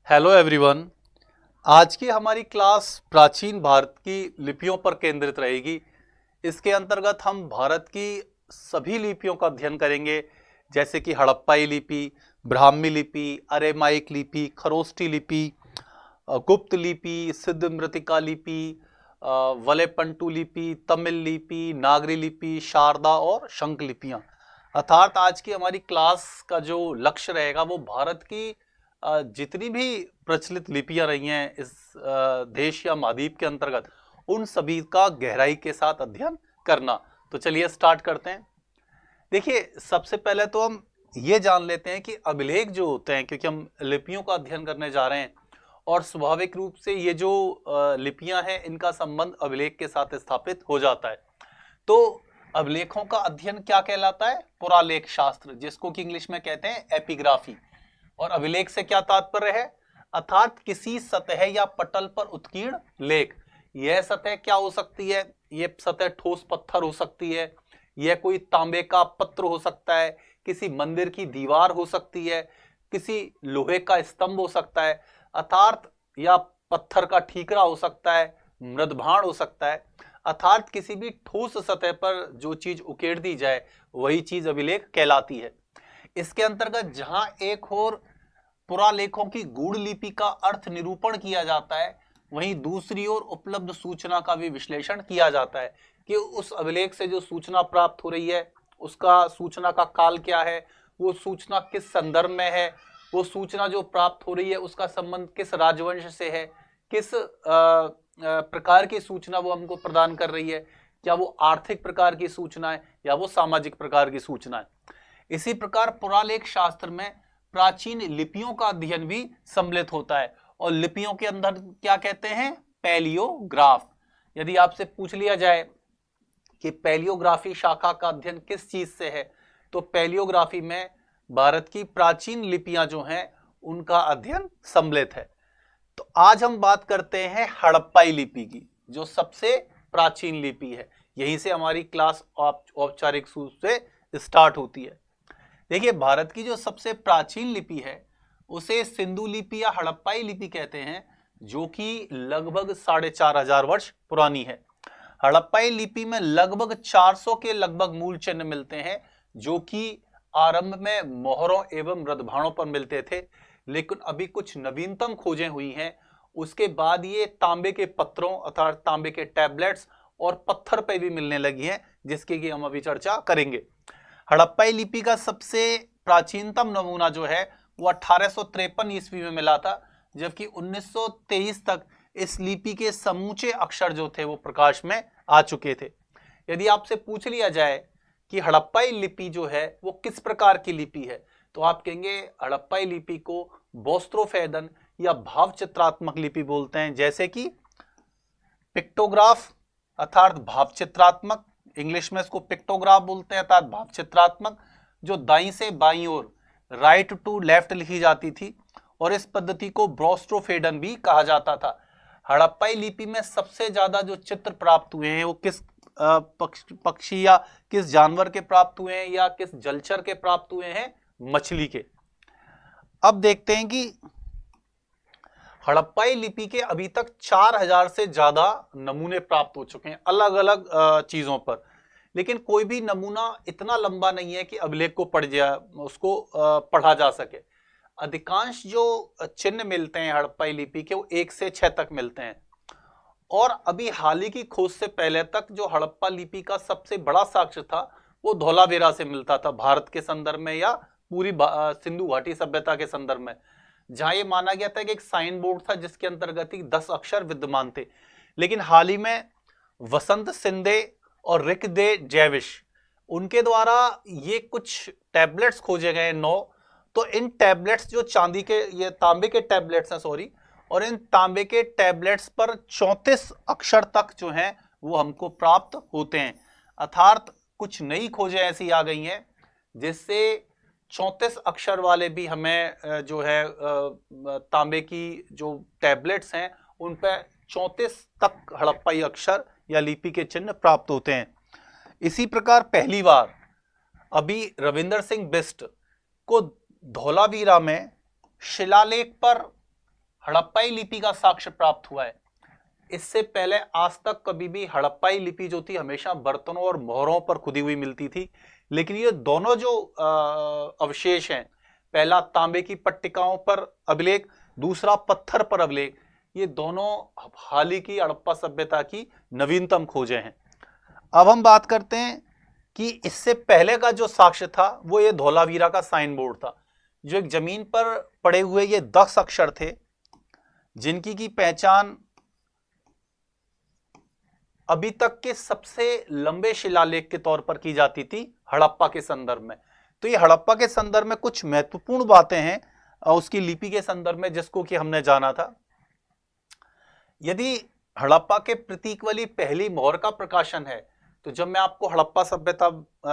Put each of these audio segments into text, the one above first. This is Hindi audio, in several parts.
Hello everyone. आज की हमारी क्लास प्राचीन भारत की लिपियों पर केंद्रित रहेगी। इसके अंतर्गत हम भारत की सभी लिपियों का अध्ययन करेंगे, जैसे कि हड़प्पाई लिपि, ब्राह्मी लिपि, अरेमाइक लिपि, खरोष्टी लिपि, गुप्त लिपि, सिद्ध मृतिका लिपि, वलेपंटू लिपि, तमिल लिपि, नागरी लिपि, शारदा और शंख लिपियां। अर्थात आज की हमारी क्लास का जो लक्ष्य रहेगा वो भारत की जितनी भी प्रचलित लिपियां रही हैं इस देश या महाद्वीप के अंतर्गत, उन सभी का गहराई के साथ अध्ययन करना। तो चलिए स्टार्ट करते हैं। देखिए, सबसे पहले तो हम ये जान लेते हैं कि अभिलेख जो होते हैं, क्योंकि हम लिपियों का अध्ययन करने जा रहे हैं और स्वाभाविक रूप से ये जो लिपियां हैं इनका संबंध अभिलेख के साथ स्थापित हो जाता है। तो अभिलेखों का अध्ययन क्या कहलाता है? पुरालेख शास्त्र, जिसको कि इंग्लिश में कहते हैं एपिग्राफी। और अभिलेख से क्या तात्पर्य है? अर्थात किसी सतह या पटल पर उत्कीर्ण लेख। यह सतह क्या हो सकती है? यह सतह ठोस पत्थर हो सकती है, यह कोई तांबे का पत्र हो सकता है, किसी मंदिर की दीवार हो सकती है, किसी लोहे का स्तंभ हो सकता है, अर्थात या पत्थर का ठीकरा हो सकता है, मृदभाण हो सकता है। अर्थात किसी भी ठोस सतह पर जो चीज उकेड़ दी जाए वही चीज अभिलेख कहलाती है। इसके अंतर्गत जहां एक और पुरालेखों की गूढ़ लिपि का अर्थ निरूपण किया जाता है, वहीं दूसरी ओर उपलब्ध सूचना का भी विश्लेषण किया जाता है कि उस अभिलेख से जो सूचना प्राप्त हो रही है उसका सूचना का काल क्या है, वो सूचना किस संदर्भ में है, वो सूचना जो प्राप्त हो रही है उसका संबंध किस राजवंश से है, किस प्रकार की सूचना वो हमको प्रदान कर रही है, क्या वो आर्थिक प्रकार की सूचना है या वो सामाजिक प्रकार की सूचना है। इसी प्रकार पुरालेख शास्त्र में प्राचीन लिपियों का अध्ययन भी सम्मिलित होता है। और लिपियों के अंदर क्या कहते हैं? पैलियोग्राफ। यदि आपसे पूछ लिया जाए कि पैलियोग्राफी शाखा का अध्ययन किस चीज से है, तो पैलियोग्राफी में भारत की प्राचीन लिपियां जो हैं उनका अध्ययन सम्मिलित है। तो आज हम बात करते हैं हड़प्पाई लिपि की, जो सबसे प्राचीन लिपि है। यहीं से हमारी क्लास औपचारिक रूप से स्टार्ट होती है। देखिए, भारत की जो सबसे प्राचीन लिपि है उसे सिंधु लिपि या हड़प्पाई लिपि कहते हैं, जो कि लगभग 4,500 वर्ष पुरानी है। हड़प्पाई लिपि में लगभग 400 के लगभग मूल चिन्ह मिलते हैं, जो कि आरंभ में मोहरों एवं मृदभाणों पर मिलते थे, लेकिन अभी कुछ नवीनतम खोजें हुई हैं। उसके बाद ये तांबे के पत्रों अर्थात तांबे के टैबलेट्स और पत्थर पे भी मिलने लगी हैं, जिसकी कि हम अभी चर्चा करेंगे। हड़प्पाई लिपि का सबसे प्राचीनतम नमूना जो है वो 1853 ईस्वी में मिला था, जबकि 1923 तक इस लिपि के समूचे अक्षर जो थे वो प्रकाश में आ चुके थे। यदि आपसे पूछ लिया जाए कि हड़प्पाई लिपि जो है वो किस प्रकार की लिपि है, तो आप कहेंगे हड़प्पाई लिपि को बोस्त्रोफेदन या भाव चित्रात्मक लिपि बोलते हैं, जैसे कि पिक्टोग्राफ अर्थात भाव चित्रात्मक, इंग्लिश में इसको पिक्टोग्राफ बोलते हैं अर्थात भाव चित्रात्मक, जो दाईं से बाईं ओर राइट टू लेफ्ट लिखी जाती थी, और इस पद्धति को बोस्त्रोफेडन भी कहा जाता था। हड़प्पाई लिपि में सबसे ज्यादा जो चित्र प्राप्त हुए हैं वो किस पक्षी या किस जानवर के प्राप्त हुए हैं या किस जलचर के प्राप्त हुए हैं? मछली के। अब देखते हैं कि हड़प्पाई लिपि के अभी तक 4000 से ज्यादा नमूने प्राप्त हो चुके हैं अलग अलग चीजों पर, लेकिन कोई भी नमूना इतना लंबा नहीं है कि अभिलेख को उसको पढ़ा जा सके। अधिकांश जो चिन्ह मिलते हैं हड़प्पाई लिपि के वो 1 से 6 तक मिलते हैं। और अभी हाल ही की खोज से पहले तक जो हड़प्पा लिपि का सबसे बड़ा साक्ष्य था वो धौलावीरा से मिलता था, भारत के संदर्भ में या पूरी सिंधु घाटी सभ्यता के संदर्भ में, जहां ये माना गया था कि एक साइन बोर्ड था जिसके अंतर्गत ही 10 अक्षर विद्यमान थे। लेकिन हाल ही में वसंत सिंधे और रिक दे जैविश उनके द्वारा ये कुछ टैबलेट्स खोजे गए 9। तो इन टैबलेट्स जो चांदी के ये तांबे के टैबलेट्स हैं सॉरी, और इन तांबे के टैबलेट्स पर 34 अक्षर तक जो हैं वो हमको प्राप्त होते हैं। अर्थात कुछ नई खोजें ऐसी आ गई हैं जिससे 34 अक्षर वाले भी हमें जो है तांबे की जो टैबलेट्स हैं उन पर 34 तक हड़प्पाई अक्षर या लिपि के चिन्ह प्राप्त होते हैं। इसी प्रकार पहली बार अभी रविंदर सिंह बिस्ट को धौलावीरा में शिलालेख पर हड़प्पाई लिपि का साक्ष्य प्राप्त हुआ है। इससे पहले आज तक कभी भी हड़प्पाई लिपि जो थी हमेशा बर्तनों और मोहरों पर खुदी हुई मिलती थी, लेकिन ये दोनों जो अवशेष हैं, पहला तांबे की पट्टिकाओं पर अभिलेख, दूसरा पत्थर पर अभिलेख, ये दोनों हाल ही की हड़प्पा सभ्यता की नवीनतम खोजें हैं। अब हम बात करते हैं कि इससे पहले का जो साक्ष्य था वो ये धोलावीरा का साइन बोर्ड था, जो एक जमीन पर पड़े हुए ये 10 अक्षर थे, जिनकी की पहचान अभी तक के सबसे लंबे शिलालेख के तौर पर की जाती थी हड़प्पा के संदर्भ में। तो ये हड़प्पा के संदर्भ में कुछ महत्वपूर्ण बातें हैं उसकी लिपि के संदर्भ में, जिसको कि हमने जाना था। यदि हड़प्पा के प्रतीक वाली पहली मोहर का प्रकाशन है, तो जब मैं आपको हड़प्पा सभ्यता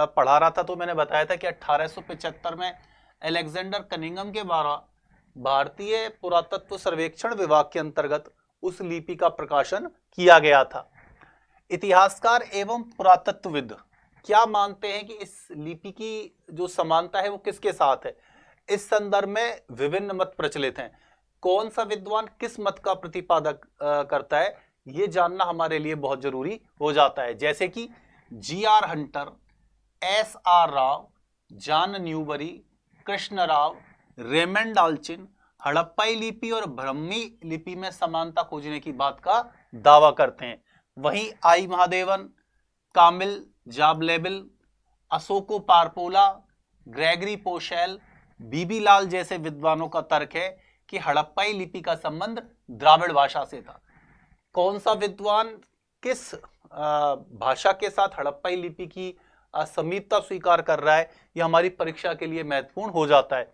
पढ़ा रहा था तो मैंने बताया था कि 1875 में अलेक्जेंडर कनिंघम के द्वारा भारतीय पुरातत्व सर्वेक्षण विभाग के अंतर्गत उस लिपि का प्रकाशन किया गया था। इतिहासकार एवं पुरातत्वविद क्या मानते हैं कि इस लिपि की जो समानता है वो किसके साथ है, इस संदर्भ में विभिन्न मत प्रचलित हैं। कौन सा विद्वान किस मत का प्रतिपादक करता है, ये जानना हमारे लिए बहुत जरूरी हो जाता है। जैसे कि G R. Hunter, S R. Rao, John Newberry, Krishna Rao, Raymond डाल्चिन हड़प्पाई लिपि और ब्रह्मी लिपि में समानता खोजने की बात का दावा करते हैं। वहीं आई महादेवन, कामिल जाबलेबिल, अशोको पारपोला, ग्रेगरी पोशेल, बीबी लाल जैसे विद्वानों का तर्क है कि हड़प्पाई लिपि का संबंध द्राविड़ भाषा से था। कौन सा विद्वान किस भाषा के साथ हड़प्पाई लिपि की समीपता स्वीकार कर रहा है, यह हमारी परीक्षा के लिए महत्वपूर्ण हो जाता है।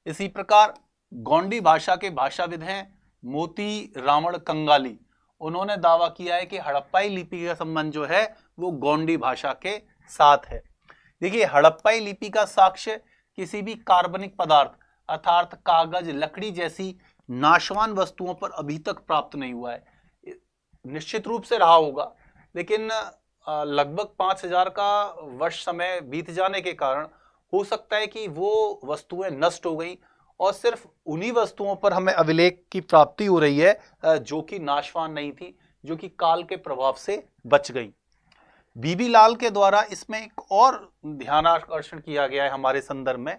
इसी प्रकार गोंडी भाषा के भाषाविद हैं मोती रावण कंगाली, उन्होंने दावा किया है कि हड़प्पाई लिपि का संबंध जो है वो गोंडी भाषा के साथ है। देखिए, हड़प्पाई लिपि का साक्ष्य किसी भी कार्बनिक पदार्थ अर्थात कागज, लकड़ी जैसी नाशवान वस्तुओं पर अभी तक प्राप्त नहीं हुआ है। निश्चित रूप से रहा होगा, लेकिन लगभग 5000 का वर्ष समय बीत जाने के कारण हो सकता है कि वो वस्तुएं नष्ट हो गई और सिर्फ उन्हीं वस्तुओं पर हमें अभिलेख की प्राप्ति हो रही है जो कि नाशवान नहीं थी, जो कि काल के प्रभाव से बच गई। बीबी लाल के द्वारा इसमें एक और ध्यानाकर्षण किया गया है हमारे संदर्भ में,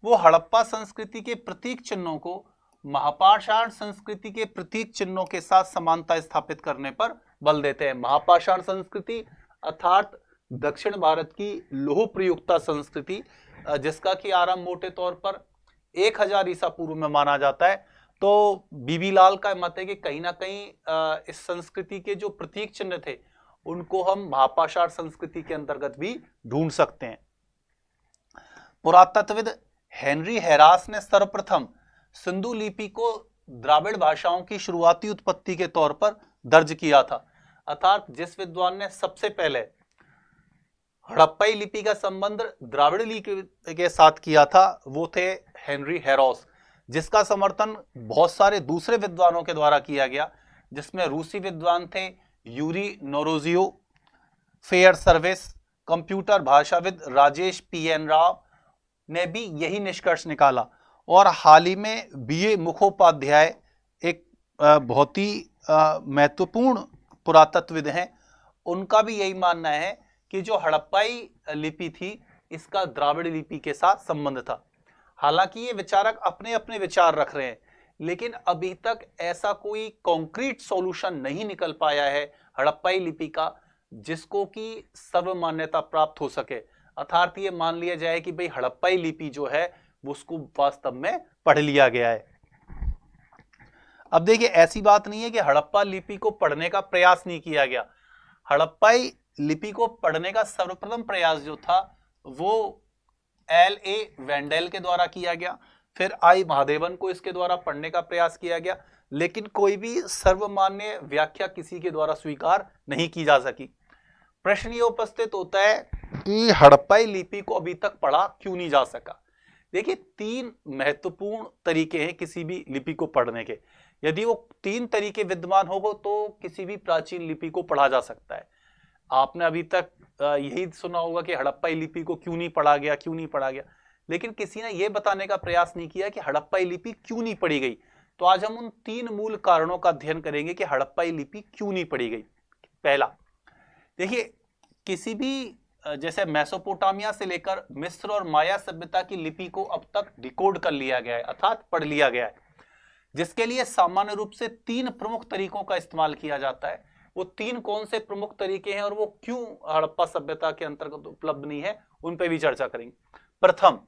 वो हड़प्पा संस्कृति के प्रतीक चिन्हों को महापाषाण संस्कृति के प्रतीक चिन्हों के साथ समानता स्थापित करने पर बल देते हैं। महापाषाण संस्कृति अर्थात दक्षिण भारत की लौह प्रयुक्ता संस्कृति, जिसका कि आरंभ मोटे तौर पर 1000 ईसा पूर्व में माना जाता है। तो बीबी लाल का मत है कि कहीं ना कहीं इस संस्कृति के जो प्रतीक चिन्ह थे उनको हम महापाषाण संस्कृति के अंतर्गत भी ढूंढ सकते हैं। पुरातत्वविद हेनरी हेरास ने सर्वप्रथम सिंधु लिपि को द्राविड़ भाषाओं की शुरुआती उत्पत्ति के तौर पर दर्ज किया था, अर्थात जिस विद्वान ने सबसे पहले हड़प्पाई लिपि का संबंध द्राविड़ लिपि के साथ किया था वो थे हेनरी हेरास, जिसका समर्थन बहुत सारे दूसरे विद्वानों के द्वारा किया गया, जिसमें रूसी विद्वान थे यूरी नोरोजियो, फेयर सर्विस, कंप्यूटर भाषाविद राजेश पी.एन. राव ने भी यही निष्कर्ष निकाला। और हाल ही में बी.ए. मुखोपाध्याय एक बहुत ही महत्वपूर्ण पुरातत्वविद हैं, उनका भी यही मानना है कि जो हड़प्पाई लिपि थी इसका द्राविड़ लिपि के साथ संबंध था। हालांकि ये विचारक अपने अपने विचार रख रहे हैं, लेकिन अभी तक ऐसा कोई कॉन्क्रीट सॉल्यूशन नहीं निकल पाया है हड़प्पाई लिपि का जिसको कि सर्वमान्यता प्राप्त हो सके, अर्थात ये मान लिया जाए कि भाई हड़प्पाई लिपि जो है उसको वास्तव में पढ़ लिया गया है। अब देखिए, ऐसी बात नहीं है कि हड़प्पा लिपि को पढ़ने का प्रयास नहीं किया गया। हड़प्पाई लिपि को पढ़ने का सर्वप्रथम प्रयास जो था वो L.A. वेंडेल के द्वारा किया गया, फिर आई महादेवन को इसके द्वारा पढ़ने का प्रयास किया गया, लेकिन कोई भी सर्वमान्य व्याख्या किसी के द्वारा स्वीकार नहीं की जा सकी। प्रश्न ये उपस्थित होता है कि हड़प्पाई लिपि को अभी तक पढ़ा क्यों नहीं जा सका। देखिए, 3 महत्वपूर्ण तरीके हैं किसी भी लिपि को पढ़ने के। यदि वो 3 तरीके विद्यमान हो तो किसी भी प्राचीन लिपि को पढ़ा जा सकता है। आपने अभी तक यही सुना होगा कि हड़प्पाई लिपि को क्यों नहीं पढ़ा गया, लेकिन किसी ने यह बताने का प्रयास नहीं किया कि हड़प्पाई लिपि क्यों नहीं पढ़ी गई। तो आज हम उन 3 मूल कारणों का अध्ययन करेंगे कि हड़प्पाई लिपि क्यों नहीं पढ़ी गई। पहला, देखिए, किसी भी जैसे मेसोपोटामिया से लेकर मिस्र और माया सभ्यता की लिपि को अब तक डिकोड कर लिया गया है, अर्थात पढ़ लिया गया है, जिसके लिए सामान्य रूप से 3 प्रमुख तरीकों का इस्तेमाल किया जाता है। वो 3 कौन से प्रमुख तरीके हैं और वो क्यों हड़प्पा सभ्यता के अंतर्गत उपलब्ध नहीं है, उन पे भी चर्चा करेंगे। प्रथम,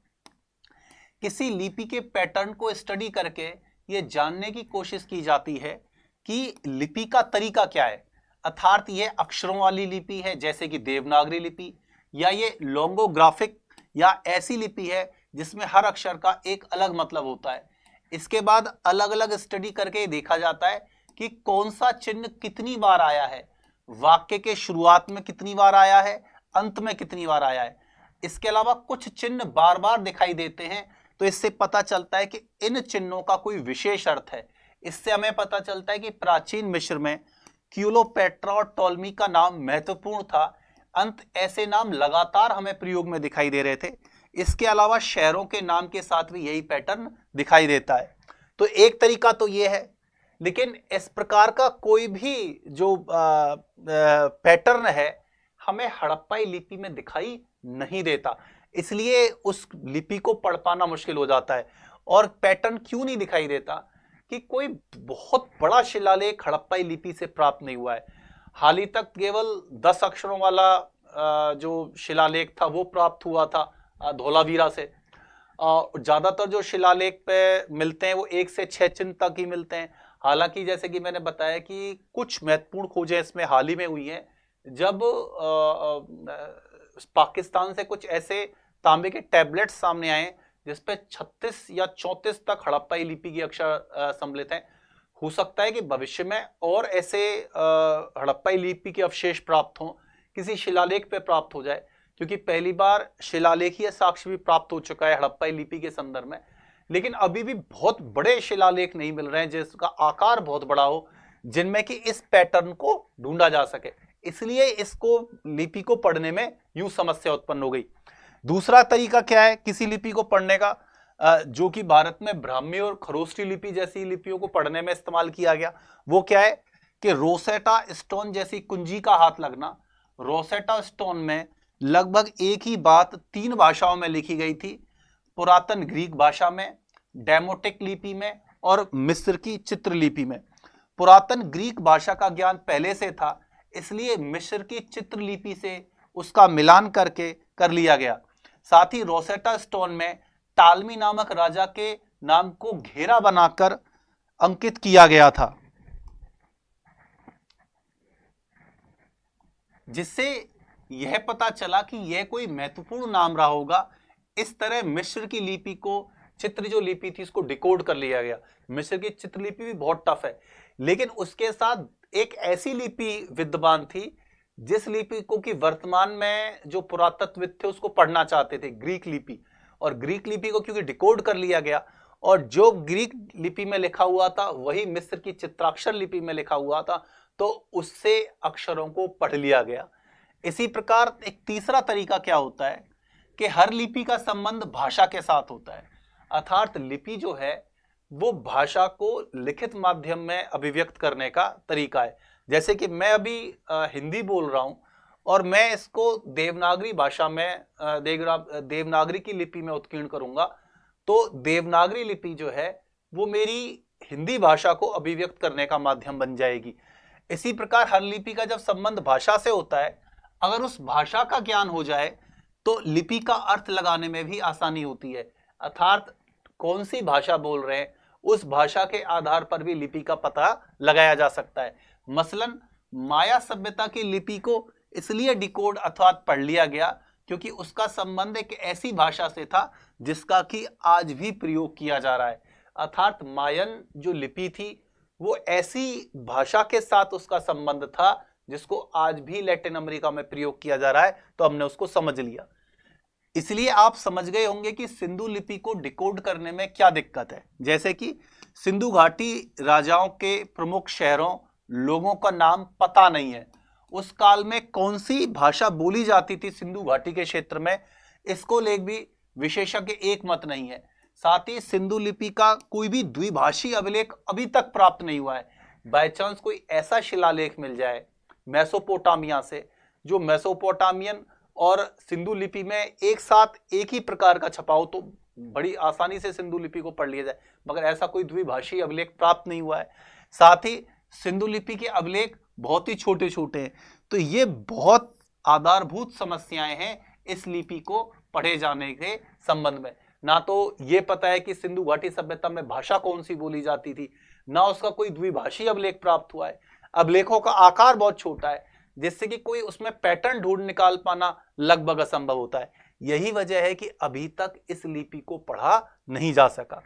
किसी लिपि के पैटर्न को स्टडी करके ये जानने की कोशिश की जाती है कि लिपि का तरीका क्या है, अर्थात ये अक्षरों वाली लिपि है जैसे कि देवनागरी लिपि, या ये लोंगोग्राफिक या ऐसी लिपि है जिसमें हर अक्षर का एक अलग मतलब होता है। इसके बाद अलग अलग स्टडी करके देखा जाता है कि कौन सा चिन्ह कितनी बार आया है, वाक्य के शुरुआत में कितनी बार आया है, अंत में कितनी बार आया है। इसके अलावा कुछ चिन्ह बार बार दिखाई देते हैं, तो इससे पता चलता है कि इन चिन्हों का कोई विशेष अर्थ है। इससे हमें पता चलता है कि प्राचीन मिस्र में क्लियोपेट्रा और टॉलमी का नाम महत्वपूर्ण था। अंत ऐसे नाम लगातार हमें प्रयोग में दिखाई दे रहे थे। इसके अलावा शहरों के नाम के साथ भी यही पैटर्न दिखाई देता है। तो एक तरीका तो ये है, लेकिन इस प्रकार का कोई भी जो पैटर्न है हमें हड़प्पाई लिपि में दिखाई नहीं देता, इसलिए उस लिपि को पढ़ पाना मुश्किल हो जाता है। और पैटर्न क्यों नहीं दिखाई देता कि कोई बहुत बड़ा शिलालेख हड़प्पाई लिपि से प्राप्त नहीं हुआ है। हाल ही तक केवल 10 अक्षरों वाला जो शिलालेख था वो प्राप्त हुआ था धोलावीरा से। ज्यादातर जो शिलालेख पे मिलते हैं वो 1 से 6 चिन्ह तक ही मिलते हैं। हालांकि जैसे कि मैंने बताया कि कुछ महत्वपूर्ण खोजें इसमें हाल ही में हुई हैं, जब पाकिस्तान से कुछ ऐसे तांबे के टैबलेट्स सामने आए जिसपे 36 या 34 तक हड़प्पाई लिपि के अक्षर सम्मिलित हैं। हो सकता है कि भविष्य में और ऐसे हड़प्पाई लिपि के अवशेष प्राप्त हों, किसी शिलालेख पे प्राप्त हो जाए, क्योंकि पहली बार शिलालेखीय साक्ष्य भी प्राप्त हो चुका है हड़प्पाई लिपि के संदर्भ में। लेकिन अभी भी बहुत बड़े शिलालेख नहीं मिल रहे हैं जिसका आकार बहुत बड़ा हो, जिनमें कि इस पैटर्न को ढूंढा जा सके। इसलिए इसको लिपि को पढ़ने में यूं समस्या उत्पन्न हो गई। दूसरा तरीका क्या है किसी लिपि को पढ़ने का, जो कि भारत में ब्राह्मी और खरोष्टी लिपि जैसी लिपियों को पढ़ने में इस्तेमाल किया गया, वो क्या है कि रोसेटा स्टोन जैसी कुंजी का हाथ लगना। रोसेटा स्टोन में लगभग एक ही बात 3 भाषाओं में लिखी गई थी, पुरातन ग्रीक भाषा में, डेमोटिक लिपि में और मिस्र की चित्रलिपि में। पुरातन ग्रीक भाषा का ज्ञान पहले से था, इसलिए मिस्र की चित्रलिपि से उसका मिलान करके कर लिया गया। साथ ही रोसेटा स्टोन में टालमी नामक राजा के नाम को घेरा बनाकर अंकित किया गया था, जिससे यह पता चला कि यह कोई महत्वपूर्ण नाम रहा होगा। इस तरह मिस्र की लिपि को, चित्र जो लिपि थी, इसको डिकोड कर लिया गया। मिस्र की चित्रलिपि भी बहुत टफ है, लेकिन उसके साथ एक ऐसी लिपि विद्यमान थी जिस लिपि को कि वर्तमान में जो पुरातत्वविद थे उसको पढ़ना चाहते थे, ग्रीक लिपि। और ग्रीक लिपि को क्योंकि डिकोड कर लिया गया और जो ग्रीक लिपि में लिखा हुआ था वही मिस्र की चित्राक्षर लिपि में लिखा हुआ था, तो उससे अक्षरों को पढ़ लिया गया। इसी प्रकार एक तीसरा तरीका क्या होता है कि हर लिपि का संबंध भाषा के साथ होता है, अर्थात लिपि जो है वो भाषा को लिखित माध्यम में अभिव्यक्त करने का तरीका है। जैसे कि मैं अभी हिंदी बोल रहा हूं और मैं इसको देवनागरी भाषा में देवनागरी की लिपि में उत्कीर्ण करूंगा, तो देवनागरी लिपि जो है वो मेरी हिंदी भाषा को अभिव्यक्त करने का माध्यम बन जाएगी। इसी प्रकार हर लिपि का जब संबंध भाषा से होता है, अगर उस भाषा का ज्ञान हो जाए तो लिपि का अर्थ लगाने में भी आसानी होती है, अर्थात कौन सी भाषा बोल रहे हैं उस भाषा के आधार पर भी लिपि का पता लगाया जा सकता है। मसलन माया सभ्यता की लिपि को इसलिए डिकोड अर्थात पढ़ लिया गया क्योंकि उसका संबंध एक ऐसी भाषा से था जिसका कि आज भी प्रयोग किया जा रहा है, अर्थात मायन जो लिपि थी वो ऐसी भाषा के साथ उसका संबंध था जिसको आज भी लैटिन अमेरिका में प्रयोग किया जा रहा है, तो हमने उसको समझ लिया। इसलिए आप समझ गए होंगे कि सिंधु लिपि को डिकोड करने में क्या दिक्कत है। जैसे कि सिंधु घाटी राजाओं के प्रमुख शहरों, लोगों का नाम पता नहीं है, उस काल में कौन सी भाषा बोली जाती थी सिंधु घाटी के क्षेत्र में, इसको लेकर भी विशेषज्ञ एक मत नहीं है। साथ ही सिंधु लिपि का कोई भी द्विभाषी अभिलेख अभी तक प्राप्त नहीं हुआ है। बाय चांस कोई ऐसा शिलालेख मिल जाए मेसोपोटामिया से जो मेसोपोटामियन और सिंधु लिपि में एक साथ एक ही प्रकार का छपा हो तो बड़ी आसानी से सिंधु लिपि को पढ़ लिया जाए, मगर ऐसा कोई द्विभाषी अभिलेख प्राप्त नहीं हुआ है। साथ ही सिंधु लिपि के अभिलेख बहुत ही छोटे छोटे हैं। तो ये बहुत आधारभूत समस्याएं हैं इस लिपि को पढ़े जाने के संबंध में। ना तो ये पता है कि सिंधु घाटी सभ्यता में भाषा कौन सी बोली जाती थी, ना उसका कोई द्विभाषी अभिलेख प्राप्त हुआ है। अभिलेखों का आकार बहुत छोटा है जिससे कि कोई उसमें पैटर्न ढूंढ निकाल पाना लगभग असंभव होता है। यही वजह है कि अभी तक इस लिपि को पढ़ा नहीं जा सका।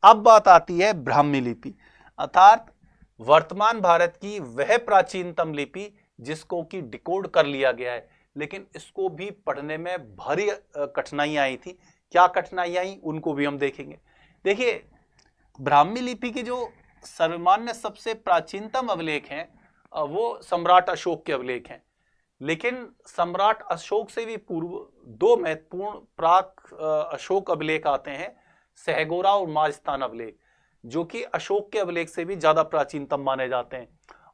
अब बात आती है ब्राह्मी लिपि, अर्थात वर्तमान भारत की वह प्राचीनतम लिपि जिसको कि डिकोड कर लिया गया है, लेकिन इसको भी पढ़ने में भारी कठिनाई आई थी। क्या कठिनाई आई उनको भी हम देखेंगे। देखिए, ब्राह्मी लिपि के जो सर्वमान्य सबसे प्राचीनतम अभिलेख हैं वो सम्राट अशोक के अभिलेख हैं, लेकिन सम्राट अशोक से भी पूर्व दो महत्वपूर्ण प्राक अशोक अभिलेख आते हैं, सहगोरा और माजस्थान अभिलेख, जो कि अशोक के अभिलेख से भी ज्यादा प्राचीनतम माने जाते हैं।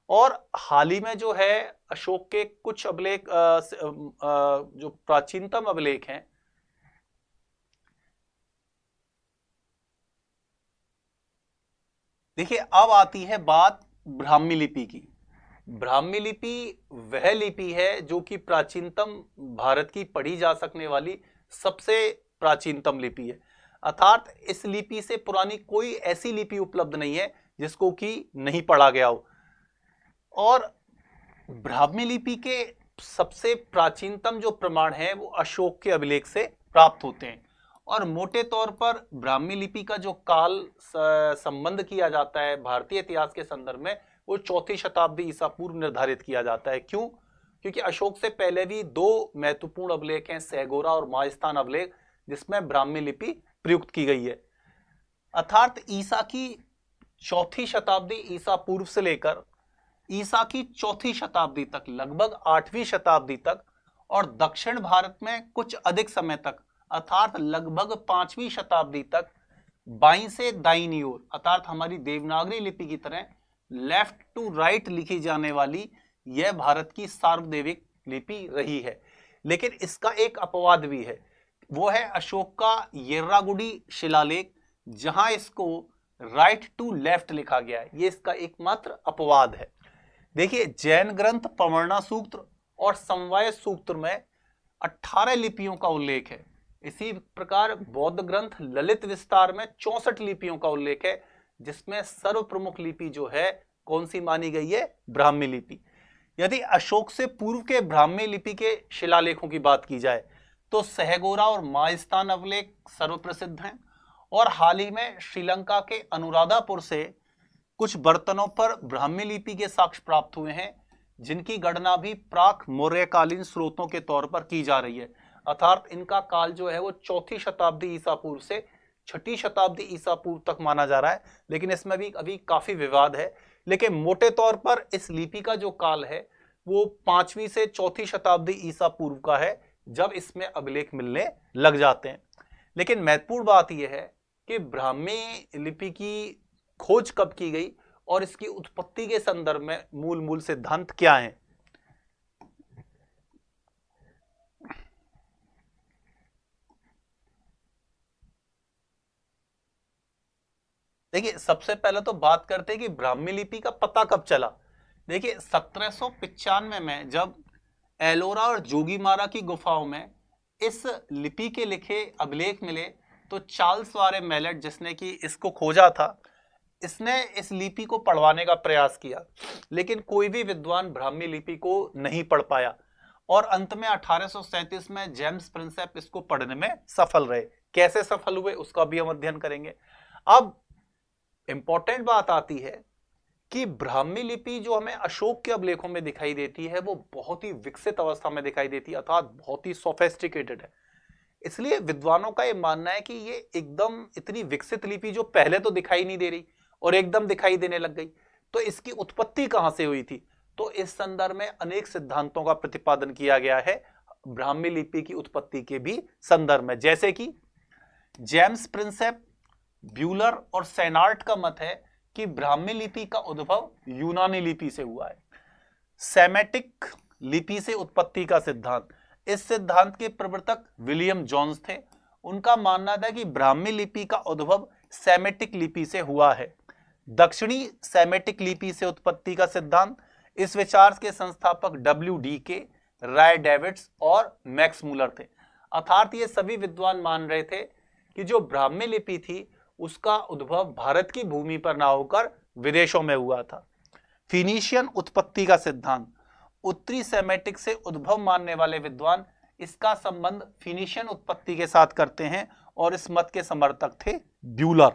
और हाल ही में जो है अशोक के कुछ अभिलेख जो प्राचीनतम अभिलेख हैं, देखिए अब आती है बात ब्राह्मी लिपि की। ब्राह्मी लिपि वह लिपि है जो कि प्राचीनतम भारत की पढ़ी जा सकने वाली सबसे प्राचीनतम लिपि है, अर्थात इस लिपि से पुरानी कोई ऐसी लिपि उपलब्ध नहीं है जिसको कि नहीं पढ़ा गया हो। और ब्राह्मी लिपि के सबसे प्राचीनतम जो प्रमाण है वो अशोक के अभिलेख से प्राप्त होते हैं। और मोटे तौर पर ब्राह्मी लिपि का जो काल संबंध किया जाता है भारतीय इतिहास के संदर्भ में वो 4वीं शताब्दी ईसा पूर्व निर्धारित किया जाता है। क्यों? क्योंकि अशोक से पहले भी दो महत्वपूर्ण अभिलेख हैं, सहगोरा और माजस्थान अभिलेख, जिसमें ब्राह्मी लिपि प्रयुक्त की गई है। अर्थात ईसा की 4वीं शताब्दी ईसा पूर्व से लेकर ईसा की 4वीं शताब्दी तक, लगभग 8वीं शताब्दी तक, और दक्षिण भारत में कुछ अधिक समय तक अर्थात लगभग 5वीं शताब्दी तक बाईं से दाईं ओर अर्थात हमारी देवनागरी लिपि की तरह लेफ्ट टू राइट लिखी जाने वाली यह भारत की सार्वदेविक लिपि रही है। लेकिन इसका एक अपवाद भी है, वो है अशोक का येर्रागुडी शिलालेख, जहां इसको राइट टू लेफ्ट लिखा गया है। ये इसका एकमात्र अपवाद है। देखिए, जैन ग्रंथ पवर्णा सूत्र और समवाय सूत्र में 18 लिपियों का उल्लेख है। इसी प्रकार बौद्ध ग्रंथ ललित विस्तार में 64 लिपियों का उल्लेख है, जिसमें सर्व प्रमुख लिपि जो है कौन सी मानी गई है? ब्राह्मी लिपि। यदि अशोक से पूर्व के ब्राह्मी लिपि के शिलालेखों की बात की जाए तो सहगोरा और माजस्थान अभिलेख सर्वप्रसिद्ध हैं। और हाल ही में श्रीलंका के अनुराधापुर से कुछ बर्तनों पर ब्राह्मी लिपि के साक्ष्य प्राप्त हुए हैं, जिनकी गणना भी प्राक मौर्यकालीन स्रोतों के तौर पर की जा रही है। अर्थात इनका काल जो है वो 4वीं शताब्दी ईसा पूर्व से 6वीं शताब्दी ईसा पूर्व तक माना जा रहा है, लेकिन इसमें भी अभी काफी विवाद है। लेकिन मोटे तौर पर इस लिपि का जो काल है वो 5वीं से 4वीं शताब्दी ईसा पूर्व का है, जब इसमें अभिलेख मिलने लग जाते हैं। लेकिन महत्वपूर्ण बात यह है कि ब्राह्मी लिपि की खोज कब की गई और इसकी उत्पत्ति के संदर्भ में मूल सिद्धांत क्या है। देखिए, सबसे पहले तो बात करते हैं कि ब्राह्मी लिपि का पता कब चला। देखिए, 1795 में जब एलोरा और जोगीमारा की गुफाओं में इस लिपि के लिखे अभिलेख मिले तो चार्ल्स वारे मेलेट, जिसने कि इसको खोजा था, इसने इस लिपि को पढ़वाने का प्रयास किया, लेकिन कोई भी विद्वान ब्राह्मी लिपि को नहीं पढ़ पाया। और अंत में 1837 में जेम्स प्रिंसेप इसको पढ़ने में सफल रहे। कैसे सफल हुए उसका भी हम अध्ययन करेंगे। अब इंपॉर्टेंट बात आती है कि ब्राह्मी लिपि जो हमें अशोक के अभिलेखों में दिखाई देती है वो बहुत ही विकसित अवस्था में दिखाई देती है, अर्थात बहुत ही सोफिस्टिकेटेड है। इसलिए विद्वानों का यह मानना है कि ये एकदम इतनी विकसित लिपि जो पहले तो दिखाई नहीं दे रही और एकदम दिखाई देने लग गई, तो इसकी उत्पत्ति कहां से हुई थी। तो इस संदर्भ में अनेक सिद्धांतों का प्रतिपादन किया गया है ब्राह्मी लिपि की उत्पत्ति के भी संदर्भ में, जैसे कि जेम्स प्रिंसेप ब्यूलर और सेनार्ट का मत है कि ब्राह्मी लिपि का उद्भव यूनानी लिपि से हुआ है। सेमेटिक लिपि से उत्पत्ति का सिद्धांत, इस सिद्धांत के प्रवर्तक विलियम जोन्स थे। उनका मानना था कि ब्राह्मी लिपि का उद्भव सेमेटिक लिपि से हुआ है। दक्षिणी सेमेटिक लिपि से उत्पत्ति का सिद्धांत, इस विचार के संस्थापक WDK, राय डेविड्स और मैक्स मूलर थे। अर्थात ये सभी विद्वान मान रहे थे कि जो ब्राह्मी लिपि थी उसका उद्भव भारत की भूमि पर ना होकर विदेशों में हुआ था। फिनीशियन उत्पत्ति का सिद्धांत, उत्तरी सेमेटिक से उद्भव मानने वाले विद्वान इसका संबंध फिनीशियन उत्पत्ति के साथ करते हैं और इस मत के समर्थक थे ब्यूलर।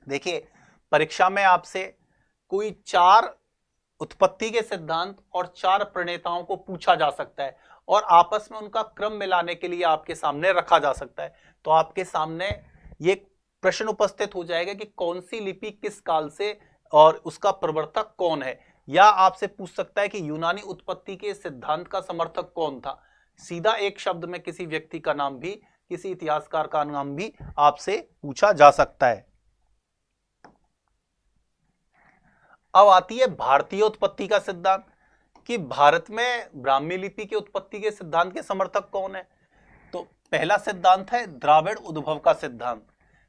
देखिए, परीक्षा में आपसे कोई 4 उत्पत्ति के सिद्धांत और 4 प्रणेताओं को पूछा जा सकता है और आपस में उनका क्रम मिलाने के लिए आपके सामने रखा जा सकता है। तो आपके सामने ये प्रश्न उपस्थित हो जाएगा कि कौन सी लिपि किस काल से और उसका प्रवर्तक कौन है, या आपसे पूछ सकता है कि यूनानी उत्पत्ति के सिद्धांत का समर्थक कौन था। सीधा एक शब्द में किसी व्यक्ति का नाम भी, किसी इतिहासकार का नाम भी आपसे पूछा जा सकता है। अब आती है भारतीय उत्पत्ति का सिद्धांत कि भारत में ब्राह्मी लिपि की उत्पत्ति के सिद्धांत के समर्थक कौन है। तो पहला सिद्धांत है द्राविड़ उद्भव का सिद्धांत।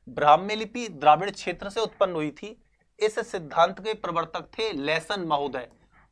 ब्राह्मी लिपि द्राविड़ क्षेत्र से उत्पन्न हुई थी। इस सिद्धांत के प्रवर्तक थे लेसन महोदय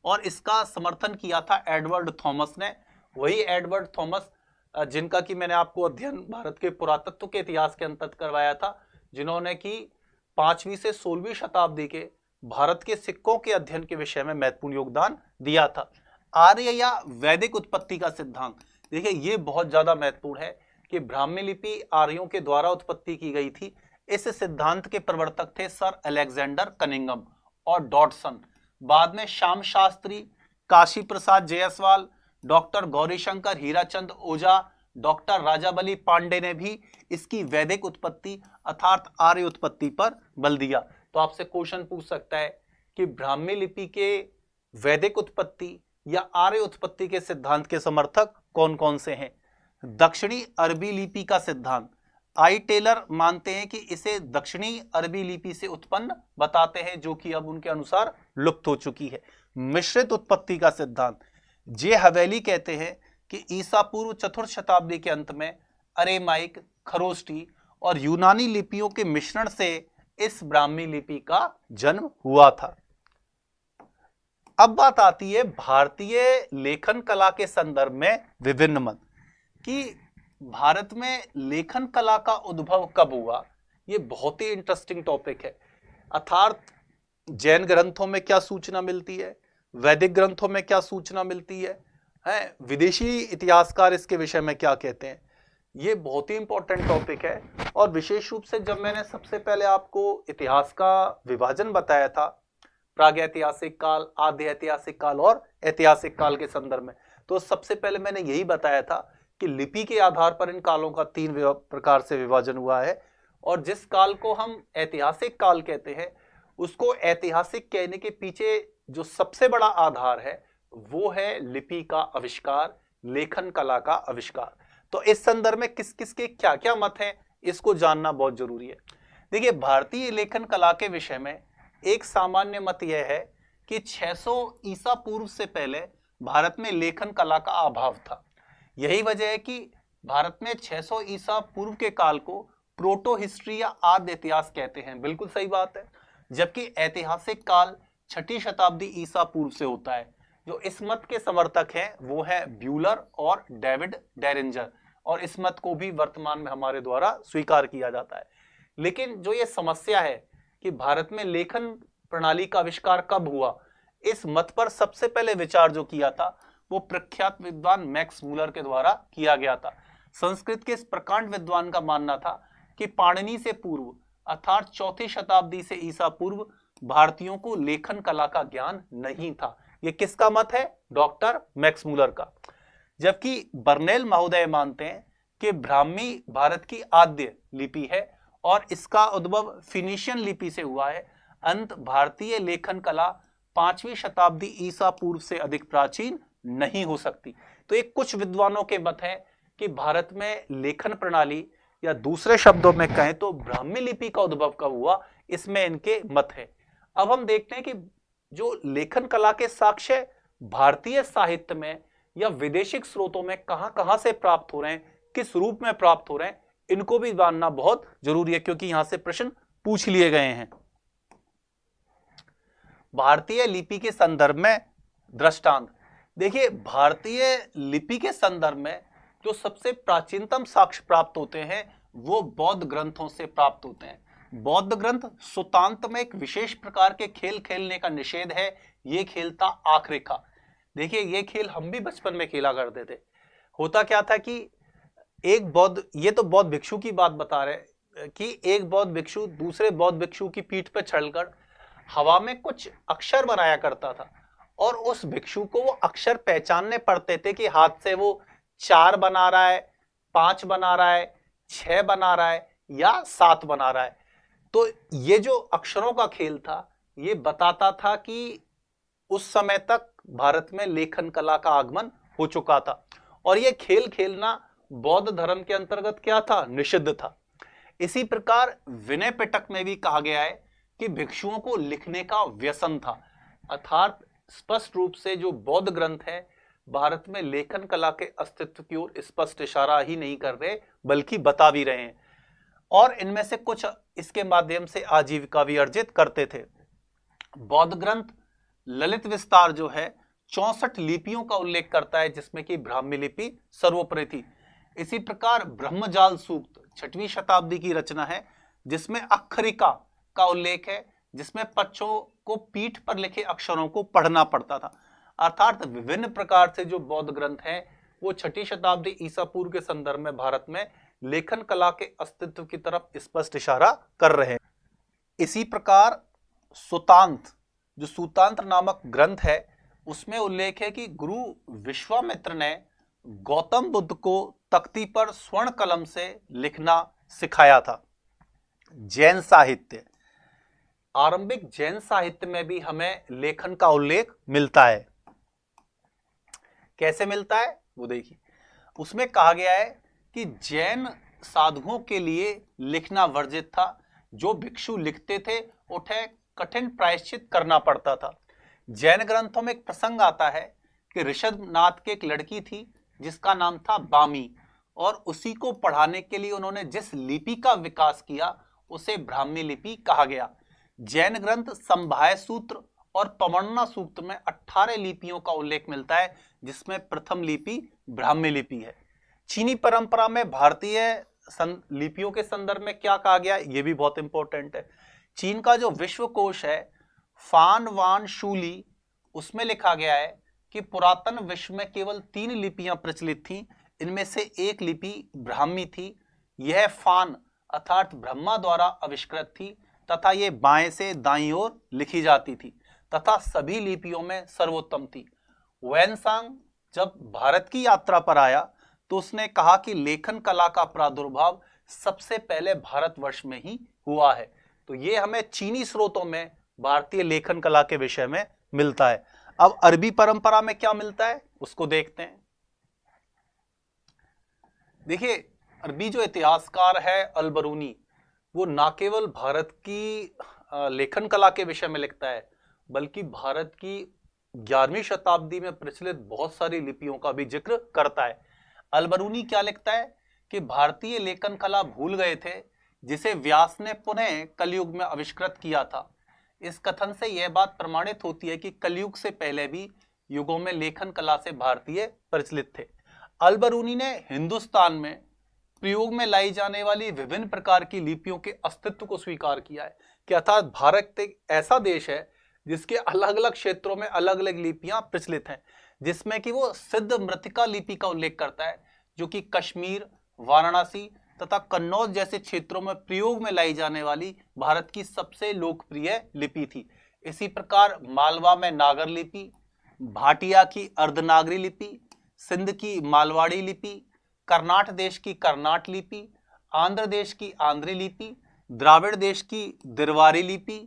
और इसका समर्थन किया था एडवर्ड थॉमस ने। वही एडवर्ड थॉमस जिनका कि मैंने आपको अध्ययन भारत के पुरातत्व के इतिहास के अंतर्गत करवाया था, जिन्होंने कि 5वीं से 16वीं शताब्दी के भारत के सिक्कों के अध्ययन के विषय में महत्वपूर्ण योगदान दिया था। आर्य या वैदिक उत्पत्ति का सिद्धांत, देखिए ये बहुत ज्यादा महत्वपूर्ण है कि ब्राह्मी लिपि आर्यों के द्वारा उत्पत्ति की गई थी। इस सिद्धांत के प्रवर्तक थे सर अलेक्जेंडर कनिंघम और डॉटसन। बाद में श्याम शास्त्री, काशी प्रसाद जायसवाल, डॉक्टर गौरीशंकर हीराचंद ओझा, डॉक्टर राजाबली पांडे ने भी इसकी वैदिक उत्पत्ति अर्थात आर्य उत्पत्ति पर बल दिया। तो आपसे क्वेश्चन पूछ सकता है कि ब्राह्मी लिपि के वैदिक उत्पत्ति या आर्य उत्पत्ति के सिद्धांत के समर्थक कौन कौन से हैं। दक्षिणी अरबी लिपि का सिद्धांत, आई टेलर मानते हैं कि इसे दक्षिणी अरबी लिपि से उत्पन्न बताते हैं, जो कि अब उनके अनुसार लुप्त हो चुकी है। मिश्रित उत्पत्ति का सिद्धांत, जे हवेली कहते हैं कि ईसा पूर्व 4th शताब्दी के अंत में अरेमाइक, खरोष्टी और यूनानी लिपियों के मिश्रण से इस ब्राह्मी लिपि का जन्म हुआ था। अब बात आती है भारतीय लेखन कला के संदर्भ में विभिन्न मत कि भारत में लेखन कला का उद्भव कब हुआ। ये बहुत ही इंटरेस्टिंग टॉपिक है। अर्थात जैन ग्रंथों में क्या सूचना मिलती है, वैदिक ग्रंथों में क्या सूचना मिलती है, विदेशी इतिहासकार इसके विषय में क्या कहते हैं। ये बहुत ही इंपॉर्टेंट टॉपिक है। और विशेष रूप से जब मैंने सबसे पहले आपको इतिहास का विभाजन बताया था, प्रागैतिहासिक काल, आद्य ऐतिहासिक काल और ऐतिहासिक काल के संदर्भ में, तो सबसे पहले मैंने यही बताया था कि लिपि के आधार पर इन कालों का 3 प्रकार से विभाजन हुआ है। और जिस काल को हम ऐतिहासिक काल कहते हैं, उसको ऐतिहासिक कहने के पीछे जो सबसे बड़ा आधार है वो है लिपि का आविष्कार, लेखन कला का आविष्कार। तो इस संदर्भ में किस किस के क्या क्या मत हैं, इसको जानना बहुत जरूरी है। देखिए, भारतीय लेखन कला के विषय में एक सामान्य मत यह है कि 600 ईसा पूर्व से पहले भारत में लेखन कला का अभाव था। यही वजह है कि भारत में 600 ईसा पूर्व के काल को प्रोटो हिस्ट्री या आद्य इतिहास कहते हैं। बिल्कुल सही बात है। जबकि ऐतिहासिक काल 6ठी शताब्दी ईसा पूर्व से होता है। जो इस मत के समर्थक हैं वो है ब्यूलर और डेविड डेरिंजर, और इस मत को भी वर्तमान में हमारे द्वारा स्वीकार किया जाता है। लेकिन जो ये समस्या है कि भारत में लेखन प्रणाली का आविष्कार कब हुआ, इस मत पर सबसे पहले विचार जो किया था वो प्रख्यात विद्वान मैक्स मूलर के द्वारा किया गया था। संस्कृत के इस प्रकांड विद्वान का मानना था कि पाणिनि से पूर्व अर्थात 4ठी शताब्दी से ईसा पूर्व भारतीयों को लेखन कला का ज्ञान नहीं था। ये किसका मत है? डॉक्टर मैक्स मूलर का। जबकि बर्नेल महोदय मानते हैं कि ब्राह्मी भारत की आद्य लिपि है और इसका उद्भव फिनीशियन लिपि से हुआ है। अंत भारतीय लेखन कला 5वीं शताब्दी ईसा पूर्व से अधिक प्राचीन नहीं हो सकती। तो एक कुछ विद्वानों के मत है कि भारत में लेखन प्रणाली या दूसरे शब्दों में कहें तो ब्राह्मी लिपि का उद्भव कब हुआ, इसमें इनके मत है। अब हम देखते हैं कि जो लेखन कला के साक्ष्य भारतीय साहित्य में या विदेशिक स्रोतों में कहां-कहां से प्राप्त हो रहे हैं, किस रूप में प्राप्त हो रहे हैं, इनको भी जानना बहुत जरूरी है, क्योंकि यहां से प्रश्न पूछ लिए गए हैं। भारतीय लिपि के संदर्भ में दृष्टांत। देखिए, भारतीय लिपि के संदर्भ में जो सबसे प्राचीनतम साक्ष्य प्राप्त होते हैं वो बौद्ध ग्रंथों से प्राप्त होते हैं। बौद्ध ग्रंथ सुतांत में एक विशेष प्रकार के खेल खेलने का निषेध है। ये खेल था आंख रेखा। देखिए, ये खेल हम भी बचपन में खेला करते थे। होता क्या था कि एक बौद्ध, ये तो बौद्ध भिक्षु की बात बता रहे कि एक बौद्ध भिक्षु दूसरे बौद्ध भिक्षु की पीठ पर चढ़कर हवा में कुछ अक्षर बनाया करता था, और उस भिक्षु को वो अक्षर पहचानने पड़ते थे कि हाथ से वो 4 बना रहा है, 5 बना रहा है, 6 बना रहा है या 7 बना रहा है। तो ये जो अक्षरों का खेल था ये बताता था कि उस समय तक भारत में लेखन कला का आगमन हो चुका था, और ये खेल खेलना बौद्ध धर्म के अंतर्गत क्या था, निषिद्ध था। इसी प्रकार विनय पिटक में भी कहा गया है कि भिक्षुओं को लिखने का व्यसन था, अर्थात स्पष्ट रूप से जो बौद्ध ग्रंथ है भारत में लेखन कला के अस्तित्व की ओर स्पष्ट इशारा ही नहीं कर रहे बल्कि बता भी रहे हैं, और इनमें से कुछ इसके माध्यम से आजीविका भी अर्जित करते थे। बौद्ध ग्रंथ ललित विस्तार जो है 64 लिपियों का उल्लेख करता है, जिसमें कि ब्राह्मी लिपि सर्वोपरि थी। इसी प्रकार ब्रह्मजाल सूक्त 6वीं शताब्दी की रचना है, जिसमें अक्षरिका का उल्लेख है, जिसमें बच्चों को पीठ पर लिखे अक्षरों को पढ़ना पड़ता था। अर्थात विभिन्न प्रकार से जो बौद्ध ग्रंथ हैं वो 6वीं शताब्दी ईसा पूर्व के संदर्भ में भारत में लेखन कला के अस्तित्व की तरफ स्पष्ट इशारा कर रहे हैं। इसी प्रकार सुतांत, जो सूतांत नामक ग्रंथ है, उसमें उल्लेख है कि गुरु विश्वामित्र ने गौतम बुद्ध को तख्ती पर स्वर्ण कलम से लिखना सिखाया था। जैन साहित्य, आरंभिक जैन साहित्य में भी हमें लेखन का उल्लेख मिलता है। कैसे मिलता है वो देखिए, उसमें कहा गया है कि जैन साधुओं के लिए लिखना वर्जित था। जो भिक्षु लिखते थे उन्हें कठिन प्रायश्चित करना पड़ता था। जैन ग्रंथों में एक प्रसंग आता है कि ऋषभनाथ की एक लड़की थी जिसका नाम था बामी, और उसी को पढ़ाने के लिए उन्होंने जिस लिपि का विकास किया उसे ब्राह्मी लिपि कहा गया। जैन ग्रंथ संभाय सूत्र और पवन्ना सूक्त में 18 लिपियों का उल्लेख मिलता है, जिसमें प्रथम लिपि ब्राह्मी लिपि है। चीनी परंपरा में भारतीय लिपियों के संदर्भ में क्या कहा गया, यह भी बहुत इंपॉर्टेंट है। चीन का जो विश्वकोश है फान वान शूली, उसमें लिखा गया है कि पुरातन विश्व में केवल 3 लिपियां प्रचलित थीं। इनमें से एक लिपि ब्राह्मी थी। यह फान अर्थात ब्रह्मा द्वारा आविष्कृत थी तथा ये बाएं से दाईं ओर लिखी जाती थी तथा सभी लिपियों में सर्वोत्तम थी। वैनसांग जब भारत की यात्रा पर आया तो उसने कहा कि लेखन कला का प्रादुर्भाव सबसे पहले भारतवर्ष में ही हुआ है। तो ये हमें चीनी स्रोतों में भारतीय लेखन कला के विषय में मिलता है। अब अरबी परंपरा में क्या मिलता है उसको देखते हैं। देखिए, अरबी जो इतिहासकार है अल-बरूनी, वो ना केवल भारत की लेखन कला के विषय में लिखता है बल्कि भारत की 11वीं शताब्दी में प्रचलित बहुत सारी लिपियों का भी जिक्र करता है। अल-बरूनी क्या लिखता है कि भारतीय लेखन कला भूल गए थे जिसे व्यास ने पुनः कलयुग में आविष्कृत किया था। इस कथन से यह बात प्रमाणित होती है कि कलयुग से पहले भी युगों में लेखन कला से भारतीय प्रचलित थे। अल-बरूनी ने हिंदुस्तान में प्रयोग में लाई जाने वाली विभिन्न प्रकार की लिपियों के अस्तित्व को स्वीकार किया है कि अर्थात भारत एक ऐसा देश है जिसके अलग अलग क्षेत्रों में अलग अलग लिपियां प्रचलित हैं, जिसमें कि वो सिद्ध मृतिका लिपि का उल्लेख करता है जो कि कश्मीर, वाराणसी तथा कन्नौज जैसे क्षेत्रों में प्रयोग में लाई जाने वाली भारत की सबसे लोकप्रिय लिपि थी। इसी प्रकार मालवा में नागर लिपि, भाटिया की अर्धनागरी लिपि, सिंध की मालवाड़ी लिपि, कर्नाट देश की कर्नाट लिपि, आंध्र देश की आंध्री लिपि, द्राविड़ देश की दिरवारी लिपि,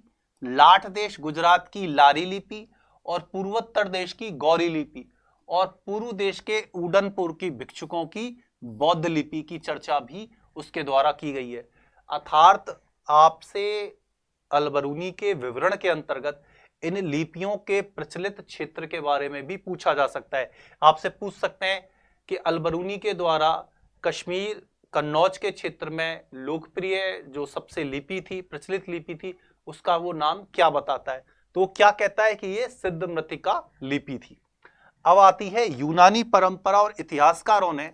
लाट देश गुजरात की लारी लिपि और पूर्वोत्तर देश की गौरी लिपि और पूर्व देश के उडनपुर की भिक्षुकों की बौद्ध लिपि की चर्चा भी उसके द्वारा की गई है। अर्थात आपसे अलबरूनी के विवरण के अंतर्गत इन लिपियों के प्रचलित क्षेत्र के बारे में भी पूछा जा सकता है। आपसे पूछ सकते हैं कि अलबरूनी के द्वारा कश्मीर कन्नौज के क्षेत्र में लोकप्रिय जो सबसे लिपि थी, प्रचलित लिपि थी, उसका वो नाम क्या बताता है? तो क्या कहता है कि ये सिद्ध मृत्तिका लिपि थी। अब आती है यूनानी परंपरा और इतिहासकारों ने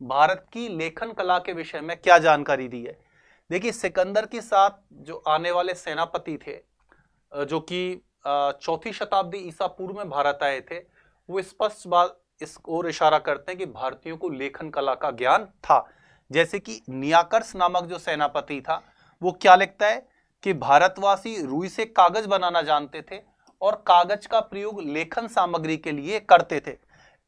भारत की लेखन कला के विषय में क्या जानकारी दी है। देखिए, सिकंदर के साथ जो आने वाले सेनापति थे, जो कि चौथी शताब्दी ईसा पूर्व में भारत आए थे, वो स्पष्ट बात इस ओर इशारा करते हैं कि भारतीयों को लेखन कला का ज्ञान था। जैसे कि नियाकर्स नामक जो सेनापति था, वो क्या लिखता है कि भारतवासी रुई से कागज बनाना जानते थे और कागज का प्रयोग लेखन सामग्री के लिए करते थे।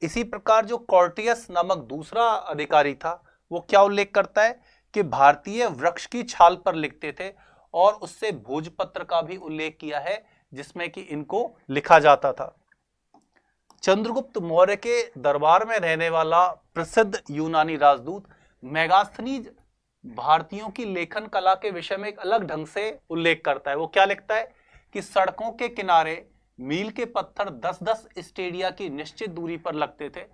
इसी प्रकार जो कॉर्टियस नामक दूसरा अधिकारी था, वो क्या उल्लेख करता है कि भारतीय वृक्ष की छाल पर लिखते थे, और उससे भोजपत्र का भी उल्लेख किया है जिसमें कि इनको लिखा जाता था। चंद्रगुप्त मौर्य के दरबार में रहने वाला प्रसिद्ध यूनानी राजदूत मेगास्थनीज भारतीयों की लेखन कला के विषय में एक अलग ढंग से उल्लेख करता है। वो क्या लिखता है कि सड़कों के किनारे मील के पत्थर 10-10 स्टेडिया की निश्चित दूरी पर लगते थे।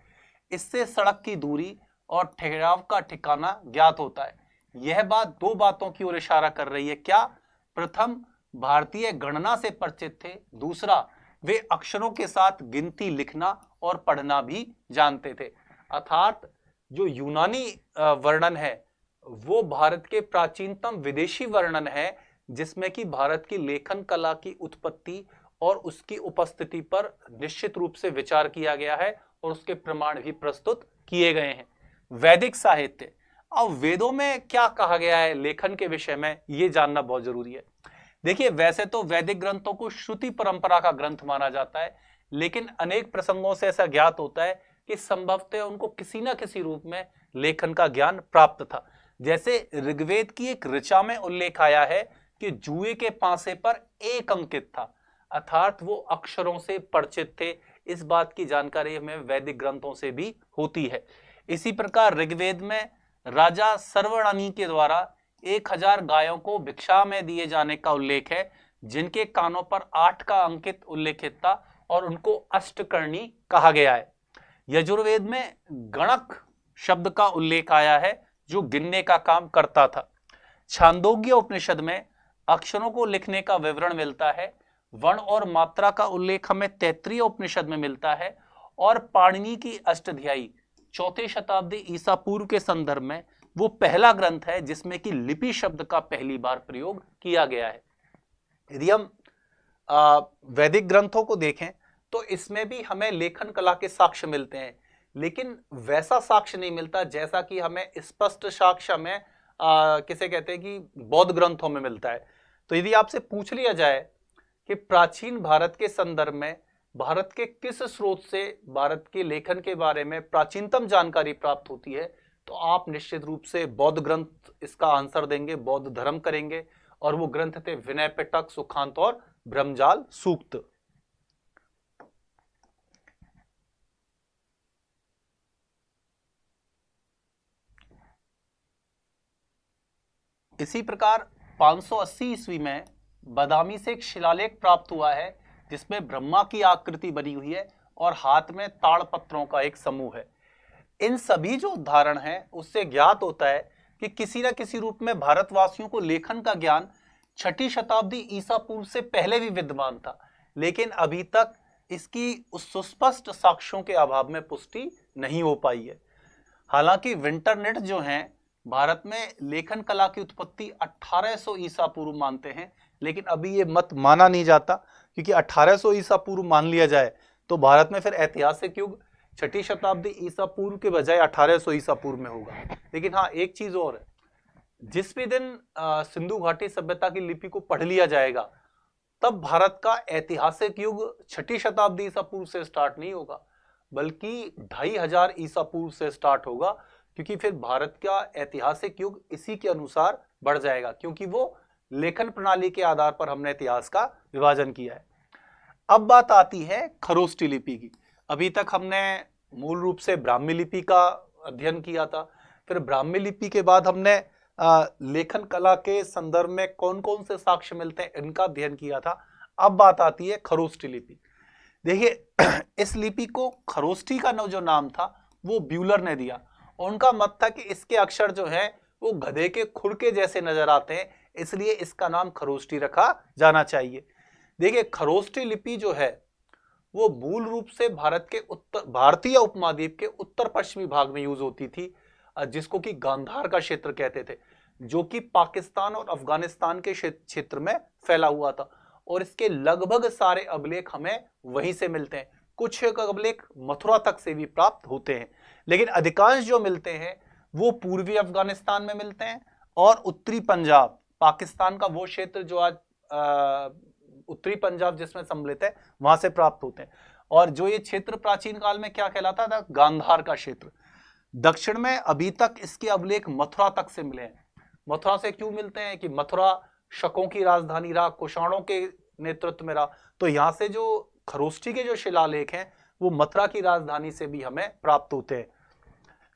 इससे सड़क की दूरी और ठहराव का ठिकाना ज्ञात होता है। यह बात दो बातों की ओर इशारा कर रही है। क्या? प्रथम, भारतीय गणना से परिचित थे। दूसरा, वे अक्षरों के साथ गिनती, लिखना और पढ़ना भी जानते थे। अर्थात जो यूनानी वर्णन है वो भारत के प्राचीनतम विदेशी वर्णन है, जिसमें कि भारत की लेखन कला की उत्पत्ति और उसकी उपस्थिति पर निश्चित रूप से विचार किया गया है और उसके प्रमाण भी प्रस्तुत किए गए हैं। वैदिक साहित्य। अब वेदों में क्या कहा गया है लेखन के विषय में, ये जानना बहुत जरूरी है। देखिए, वैसे तो वैदिक ग्रंथों को श्रुति परंपरा का ग्रंथ माना जाता है, लेकिन अनेक प्रसंगों से ऐसा ज्ञात होता है कि संभवतः उनको किसी न किसी रूप में लेखन का ज्ञान प्राप्त था। जैसे ऋग्वेद की एक ऋचा में उल्लेख आया है कि जुए के पासे पर एक अंकित था, अर्थात वो अक्षरों से परिचित थे। इस बात की जानकारी हमें वैदिक ग्रंथों से भी होती है। इसी प्रकार ऋग्वेद में राजा सर्वणानी के द्वारा 1000 गायों को भिक्षा में दिए जाने का उल्लेख है, जिनके कानों पर 8 का अंकित उल्लेखित था और उनको अष्टकर्णी कहा गया है। यजुर्वेद में गणक शब्द का उल्लेख आया है, जो गिनने का काम करता था। छांदोग्य उपनिषद में अक्षरों को लिखने का विवरण मिलता है। वर्ण और मात्रा का उल्लेख हमें तैत्तिरीय उपनिषद में मिलता है, और पाणिनि की अष्टाध्यायी 4वीं शताब्दी ईसा पूर्व के संदर्भ में वो पहला ग्रंथ है जिसमें कि लिपि शब्द का पहली बार प्रयोग किया गया है। यदि हम वैदिक ग्रंथों को देखें तो इसमें भी हमें लेखन कला के साक्ष्य मिलते हैं, लेकिन वैसा साक्ष्य नहीं मिलता जैसा कि हमें स्पष्ट साक्ष्य हमें किसे कहते हैं कि बौद्ध ग्रंथों में मिलता है। तो यदि आपसे पूछ लिया जाए कि प्राचीन भारत के संदर्भ में भारत के किस स्रोत से भारत के लेखन के बारे में प्राचीनतम जानकारी प्राप्त होती है, तो आप निश्चित रूप से बौद्ध ग्रंथ इसका आंसर देंगे, बौद्ध धर्म करेंगे, और वो ग्रंथ थे विनय पिटक, सुखांत और ब्रह्मजाल सूक्त। इसी प्रकार 580 ईस्वी में बदामी से एक शिलालेख प्राप्त हुआ है जिसमें ब्रह्मा की आकृति बनी हुई है और हाथ में ताड़पत्रों का एक समूह है। इन सभी जो उदाहरण हैं उससे ज्ञात होता है कि किसी न किसी रूप में भारतवासियों को लेखन का ज्ञान 6ठी शताब्दी ईसा पूर्व से पहले भी विद्यमान था, लेकिन अभी तक इसकी उस सुस्पष्ट साक्ष्यों के अभाव में पुष्टि नहीं हो पाई है। हालांकि विंटरनेट जो हैं भारत में लेखन कला की उत्पत्ति 1800 ईसा पूर्व मानते हैं, लेकिन अभी ये मत माना नहीं जाता, क्योंकि 1800 ईसा पूर्व मान लिया जाए तो भारत में फिर ऐतिहासिक युग 6ठी शताब्दी ईसा पूर्व के बजाय 1800 ईसा पूर्व में होगा। लेकिन हाँ, एक चीज और है, जिस भी दिन सिंधु घाटी सभ्यता की लिपि को पढ़ लिया जाएगा तब भारत का ऐतिहासिक युग 6ठी शताब्दी ईसा पूर्व से स्टार्ट नहीं होगा, बल्कि 2500 ईसा पूर्व से स्टार्ट होगा, क्योंकि फिर भारत का ऐतिहासिक युग इसी के अनुसार बढ़ जाएगा, क्योंकि वो लेखन प्रणाली के आधार पर हमने इतिहास का विभाजन किया है। अब बात आती है खरोष्ठी लिपि की। अभी तक हमने मूल रूप से ब्राह्मी लिपि का अध्ययन किया था, फिर ब्राह्मी लिपि के बाद हमने लेखन कला के संदर्भ में कौन कौन से साक्ष्य मिलते हैं, इनका अध्ययन किया था। अब बात आती है खरोष्ठी लिपि। देखिए इस लिपि को खरोष्ठी का जो नाम था वो ब्यूलर ने दिया। उनका मत था कि इसके अक्षर जो है वो गधे के खुर के जैसे नजर आते हैं, इसलिए इसका नाम खरोष्ठी रखा जाना चाहिए। देखिए खरोष्ठी लिपि जो है वो मूल रूप से भारतीय उपमहाद्वीप के उत्तर पश्चिमी भाग में यूज होती थी, जिसको कि गांधार का क्षेत्र कहते थे, जो कि पाकिस्तान और अफगानिस्तान के क्षेत्र में फैला हुआ था। और इसके लगभग सारे अभिलेख हमें वहीं से मिलते हैं। कुछ अभिलेख मथुरा तक से भी प्राप्त होते हैं, लेकिन अधिकांश जो मिलते हैं वो पूर्वी अफगानिस्तान में मिलते हैं और उत्तरी पंजाब, पाकिस्तान का वो क्षेत्र जो आज उत्तरी पंजाब जिसमें सम्मिलित है, वहां से प्राप्त होते हैं। और जो ये क्षेत्र प्राचीन काल में क्या कहलाता था, गांधार का क्षेत्र। दक्षिण में अभी तक इसके अभिलेख मथुरा तक से मिले हैं। मथुरा से क्यों मिलते हैं कि मथुरा शकों की राजधानी रहा, कुषाणों के नेतृत्व में रहा, तो यहां से जो खरोष्ठी के जो शिलालेख हैं वो मथुरा की राजधानी से भी हमें प्राप्त होते हैं।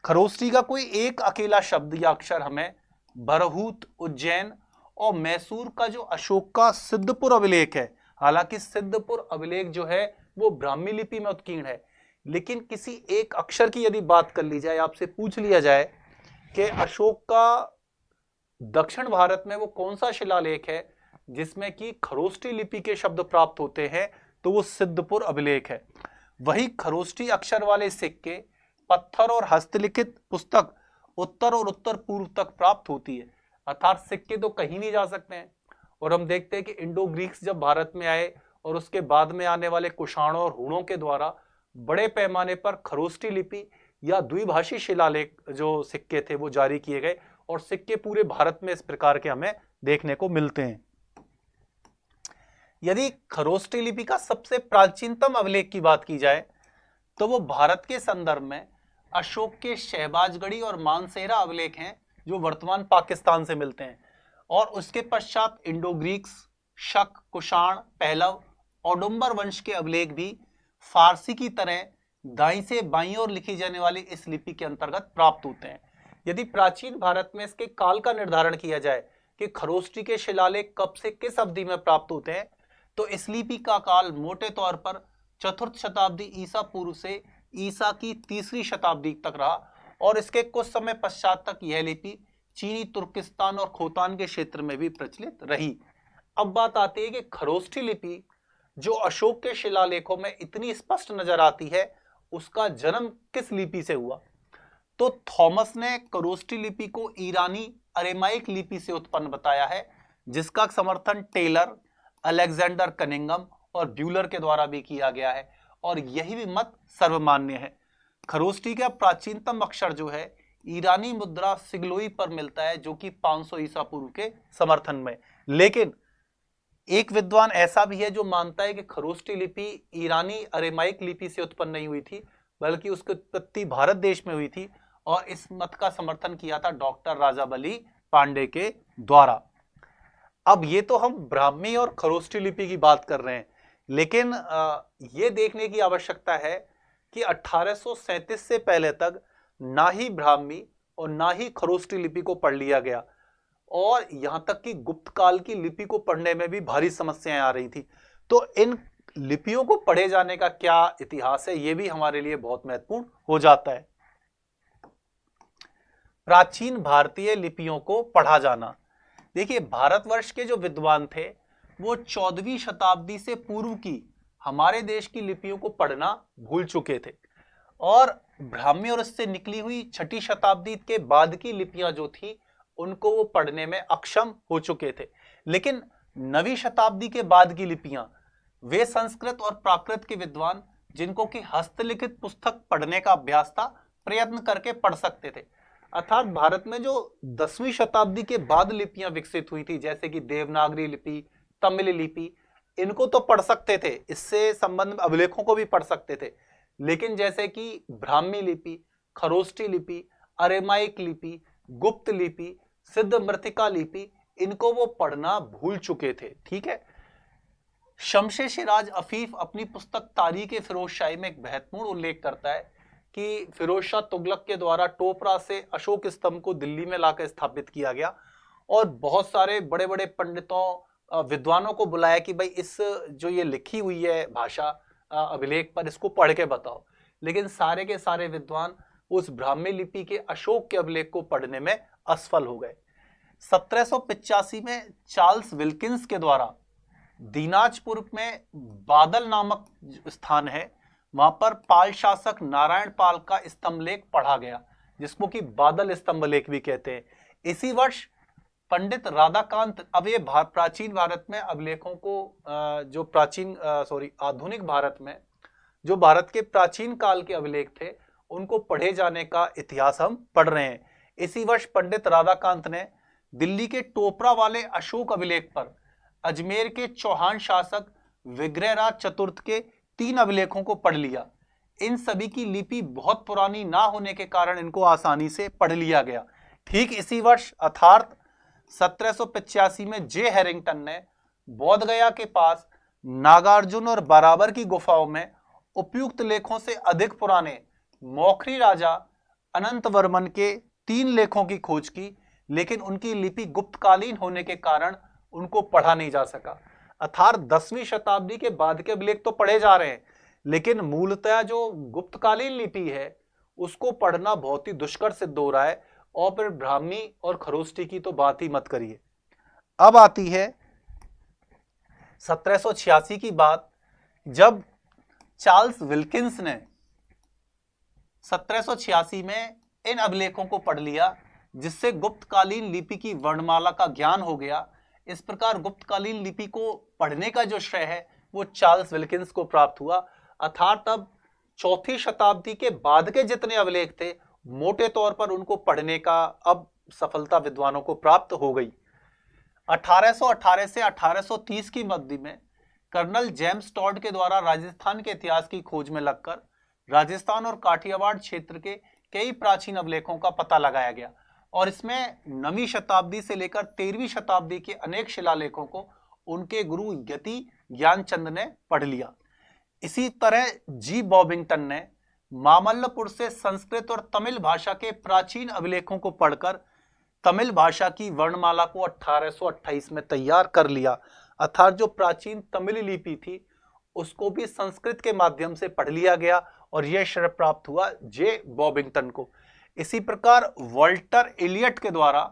खरोष्ठी का कोई एक अकेला शब्द या अक्षर हमें बरहूत, उज्जैन और मैसूर का जो अशोक का सिद्धपुर अभिलेख है, हालांकि सिद्धपुर अभिलेख जो है वो ब्राह्मी लिपि में उत्कीर्ण है, लेकिन किसी एक अक्षर की यदि बात कर ली जाए, आपसे पूछ लिया जाए कि अशोक का दक्षिण भारत में वो कौन सा शिलालेख है जिसमें कि खरोष्ठी लिपि के शब्द प्राप्त होते हैं, तो वो सिद्धपुर अभिलेख है। वही खरोष्ठी अक्षर वाले सिक्के, पत्थर और हस्तलिखित पुस्तक उत्तर और उत्तर पूर्व तक प्राप्त होती है, अर्थात सिक्के तो कहीं नहीं जा सकते हैं। और हम देखते हैं कि इंडो ग्रीक्स जब भारत में आए और उसके बाद में आने वाले कुषाणों और हूणों के द्वारा बड़े पैमाने पर खरोष्ठी लिपि या द्विभाषी शिलालेख जो सिक्के थे वो जारी किए गए, और सिक्के पूरे भारत में इस प्रकार के हमें देखने को मिलते हैं। यदि खरोष्ठी लिपि का सबसे प्राचीनतम अभिलेख की बात की जाए तो वो भारत के संदर्भ में अशोक के शहबाजगढ़ी और मानसेरा अभिलेख हैं, जो वर्तमान पाकिस्तान से मिलते हैं। और उसके पश्चात इंडो ग्रीक्स, शक, कुषाण, पहलव, औडुंबर वंश के अभिलेख भी फारसी की तरह दाईं से बाईं ओर लिखी जाने वाली इस लिपि के अंतर्गत प्राप्त होते हैं। यदि प्राचीन भारत में इसके काल का निर्धारण किया जाए कि खरोष्ठी के शिलालेख कब से किस अवधि में प्राप्त होते हैं, तो इस लिपि का काल मोटे तौर पर चतुर्थ शताब्दी ईसा पूर्व से ईसा की तीसरी शताब्दी तक रहा, और इसके कुछ समय पश्चात तक यह लिपि चीनी तुर्किस्तान और खोतान के क्षेत्र में भी प्रचलित रही। अब बात आती है कि खरोष्ठी लिपि जो अशोक के शिलालेखों में इतनी स्पष्ट नजर आती है, उसका जन्म किस लिपि से हुआ। तो थॉमस ने खरोष्ठी लिपि को ईरानी अरेमाइक लिपि से उत्पन्न बताया है, जिसका समर्थन टेलर, अलेक्जेंडर कनिंगम और ब्यूलर के द्वारा भी किया गया है, और यही भी मत सर्वमान्य है। खरोष्ठी का प्राचीनतम अक्षर जो है ईरानी मुद्रा सिगलोई पर मिलता है, जो कि 500 ईसा पूर्व के समर्थन में। लेकिन एक विद्वान ऐसा भी है जो मानता है कि खरोष्ठी लिपि ईरानी अरेमाइक लिपि से उत्पन्न नहीं हुई थी, बल्कि उसकी उत्पत्ति भारत देश में हुई थी, और इस मत का समर्थन किया था डॉक्टर राजाबली पांडे के द्वारा। अब ये तो हम ब्राह्मी और खरोष्ठी लिपि की बात कर रहे हैं, लेकिन ये देखने की आवश्यकता है कि 1837 से पहले तक ना ही ब्राह्मी और ना ही खरोष्ठी लिपि को पढ़ लिया गया, और यहां तक कि गुप्त काल की लिपि को पढ़ने में भी भारी समस्याएं आ रही थी। तो इन लिपियों को पढ़े जाने का क्या इतिहास है, ये भी हमारे लिए बहुत महत्वपूर्ण हो जाता है। प्राचीन भारतीय लिपियों को पढ़ा जाना। देखिए भारतवर्ष के जो विद्वान थे वो 14वीं शताब्दी से पूर्व की हमारे देश की लिपियों को पढ़ना भूल चुके थे, और ब्राह्मी और इससे निकली हुई 6ठी शताब्दी के बाद की लिपियां जो थी उनको वो पढ़ने में अक्षम हो चुके थे। लेकिन 9वीं शताब्दी के बाद की लिपियां वे संस्कृत और प्राकृत के विद्वान जिनको कि हस्तलिखित पुस्तक पढ़ने का अभ्यास था, प्रयत्न करके पढ़ सकते थे। अर्थात भारत में जो 10वीं शताब्दी के बाद लिपियां विकसित हुई थी, जैसे कि देवनागरी लिपि, तमिल लिपि, इनको तो पढ़ सकते थे, इससे संबंधित अभिलेखों को भी पढ़ सकते थे। लेकिन जैसे कि ब्राह्मी लिपि, खरोष्ठी लिपि, अरेमाइक लिपि, गुप्त लिपि, सिद्ध मृतिका लिपि, इनको वो पढ़ना भूल चुके थे। ठीक है। शमशे शिराज अफीफ अपनी पुस्तक तारीख फिरोज शाही में एक महत्वपूर्ण उल्लेख करता है कि फिरोज शाह तुगलक के द्वारा टोपरा से अशोक स्तंभ को दिल्ली में लाकर स्थापित किया गया और बहुत सारे बड़े बड़े पंडितों विद्वानों को बुलाया कि भाई इस जो ये लिखी हुई है भाषा अभिलेख पर, इसको पढ़ के बताओ। लेकिन सारे के सारे विद्वान उस ब्राह्मी लिपि के अशोक के अभिलेख को पढ़ने में असफल हो गए। 1785 में चार्ल्स विल्किंस के द्वारा दीनाजपुर में बादल नामक स्थान है, वहां पर पाल शासक नारायण पाल का स्तंभ लेख पढ़ा गया, जिसको कि बादल स्तंभ लेख भी कहते हैं। इसी वर्ष पंडित राधाकांत, अब ये प्राचीन भारत में अभिलेखों को जो आधुनिक भारत में जो भारत के प्राचीन काल के अभिलेख थे उनको पढ़े जाने का इतिहास हम पढ़ रहे हैं। इसी वर्ष पंडित राधाकांत ने दिल्ली के टोपरा वाले अशोक अभिलेख पर अजमेर के चौहान शासक विग्रहराज चतुर्थ के 3 अभिलेखों को पढ़ लिया। इन सभी की लिपि बहुत पुरानी ना होने के कारण इनको आसानी से पढ़ लिया गया। ठीक इसी वर्ष अर्थात 1785 में जे हैरिंगटन ने बोध गया के पास नागार्जुन और बराबर की गुफाओं में उपयुक्त लेखों से अधिक पुराने मौखरी राजा अनंत वर्मन के 3 लेखों की खोज की, लेकिन उनकी लिपि गुप्तकालीन होने के कारण उनको पढ़ा नहीं जा सका। अर्थात 10वीं शताब्दी के बाद के अभिलेख तो पढ़े जा रहे हैं, लेकिन मूलतः जो गुप्तकालीन लिपि है उसको पढ़ना बहुत ही दुष्कर सिद्ध हो रहा है। और फिर ब्राह्मी और खरोष्टी की तो बात ही मत करिए। अब आती है 1786 की बात, जब चार्ल्स विल्किंस ने 1786 में इन अभिलेखों को पढ़ लिया, जिससे गुप्तकालीन लिपि की वर्णमाला का ज्ञान हो गया। इस प्रकार गुप्तकालीन लिपि को पढ़ने का जो श्रेय है वो चार्ल्स विल्किंस को प्राप्त हुआ। अर्थात अब 4वीं शताब्दी के बाद के जितने अभिलेख थे मोटे तौर पर उनको पढ़ने का अब सफलता विद्वानों को प्राप्त हो गई। 1818 से 1830 की मध्य में कर्नल जेम्स टॉड के द्वारा राजस्थान के इतिहास की खोज में लगकर राजस्थान और काठियावाड़ क्षेत्र के कई प्राचीन अभिलेखों का पता लगाया गया और इसमें 9वीं शताब्दी से लेकर 13वीं शताब्दी के अनेक शिलालेखों को उनके गुरु यति ज्ञानचंद ने पढ़ लिया। इसी तरह जी बॉबिंगटन ने मामल्लपुर से संस्कृत और तमिल भाषा के प्राचीन अभिलेखों को पढ़कर तमिल भाषा की वर्णमाला को 1828 में तैयार कर लिया। अर्थात जो प्राचीन तमिल लिपि थी उसको भी संस्कृत के माध्यम से पढ़ लिया गया और यह श्रेय प्राप्त हुआ जे बॉबिंगटन को। इसी प्रकार वॉल्टर एलियट के द्वारा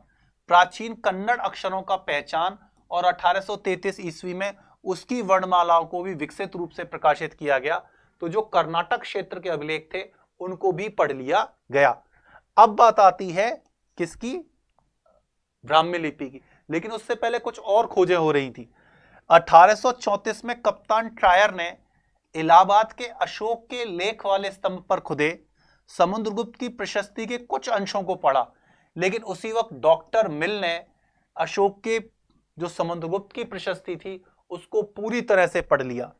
प्राचीन कन्नड़ अक्षरों का पहचान और 1833 ईस्वी में उसकी वर्णमालाओं को भी विकसित रूप से प्रकाशित किया गया। तो जो कर्नाटक क्षेत्र के अभिलेख थे उनको भी पढ़ लिया गया। अब बात आती है किसकी? ब्राह्मी लिपि की। लेकिन उससे पहले कुछ और खोजें हो रही थी। 1834 में कप्तान ट्रायर ने इलाहाबाद के अशोक के लेख वाले स्तंभ पर खुदे समुद्रगुप्त की प्रशस्ति के कुछ अंशों को पढ़ा, लेकिन उसी वक्त डॉक्टर मिल ने अशोक के जो समुद्रगुप्त की प्रशस्ति थी उसको पूरी तरह से पढ़ लिया।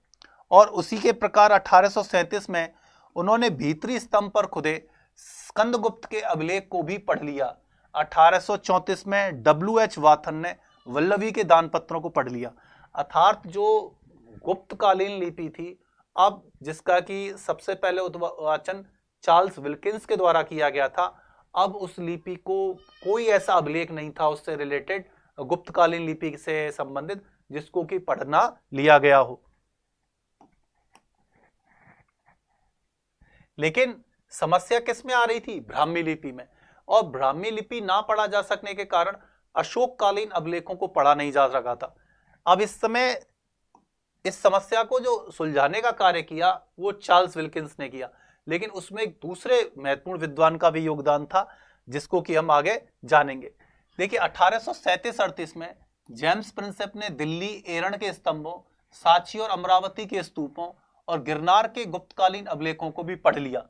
और उसी के प्रकार 1837 में उन्होंने भीतरी स्तंभ पर खुदे स्कंदगुप्त के अभिलेख को भी पढ़ लिया। 1834 में W.H. वाथन ने वल्लभी के दान पत्रों को पढ़ लिया। अर्थात जो गुप्तकालीन लिपि थी, अब जिसका कि सबसे पहले उत्वाचन चार्ल्स विल्किंस के द्वारा किया गया था, अब उस लिपि को कोई ऐसा अभिलेख नहीं था उससे रिलेटेड, गुप्तकालीन लिपि से संबंधित, जिसको कि पढ़ना लिया गया हो। लेकिन समस्या किस में आ रही थी? ब्राह्मी लिपि में। और ब्राह्मी लिपि ना पढ़ा जा सकने के कारण अशोककालीन अभिलेखों को पढ़ा नहीं जा सका था। अब इस समय इस समस्या को जो सुलझाने का कार्य किया वो चार्ल्स विल्किंस ने किया, लेकिन उसमें एक दूसरे महत्वपूर्ण विद्वान का भी योगदान था जिसको कि हम आगे जानेंगे। देखिए 1837-38 में जेम्स प्रिंसेप ने दिल्ली एरण के स्तंभों, सांची और अमरावती के स्तूपों और गिरनार के गुप्तकालीन अभिलेखों को भी पढ़ लिया।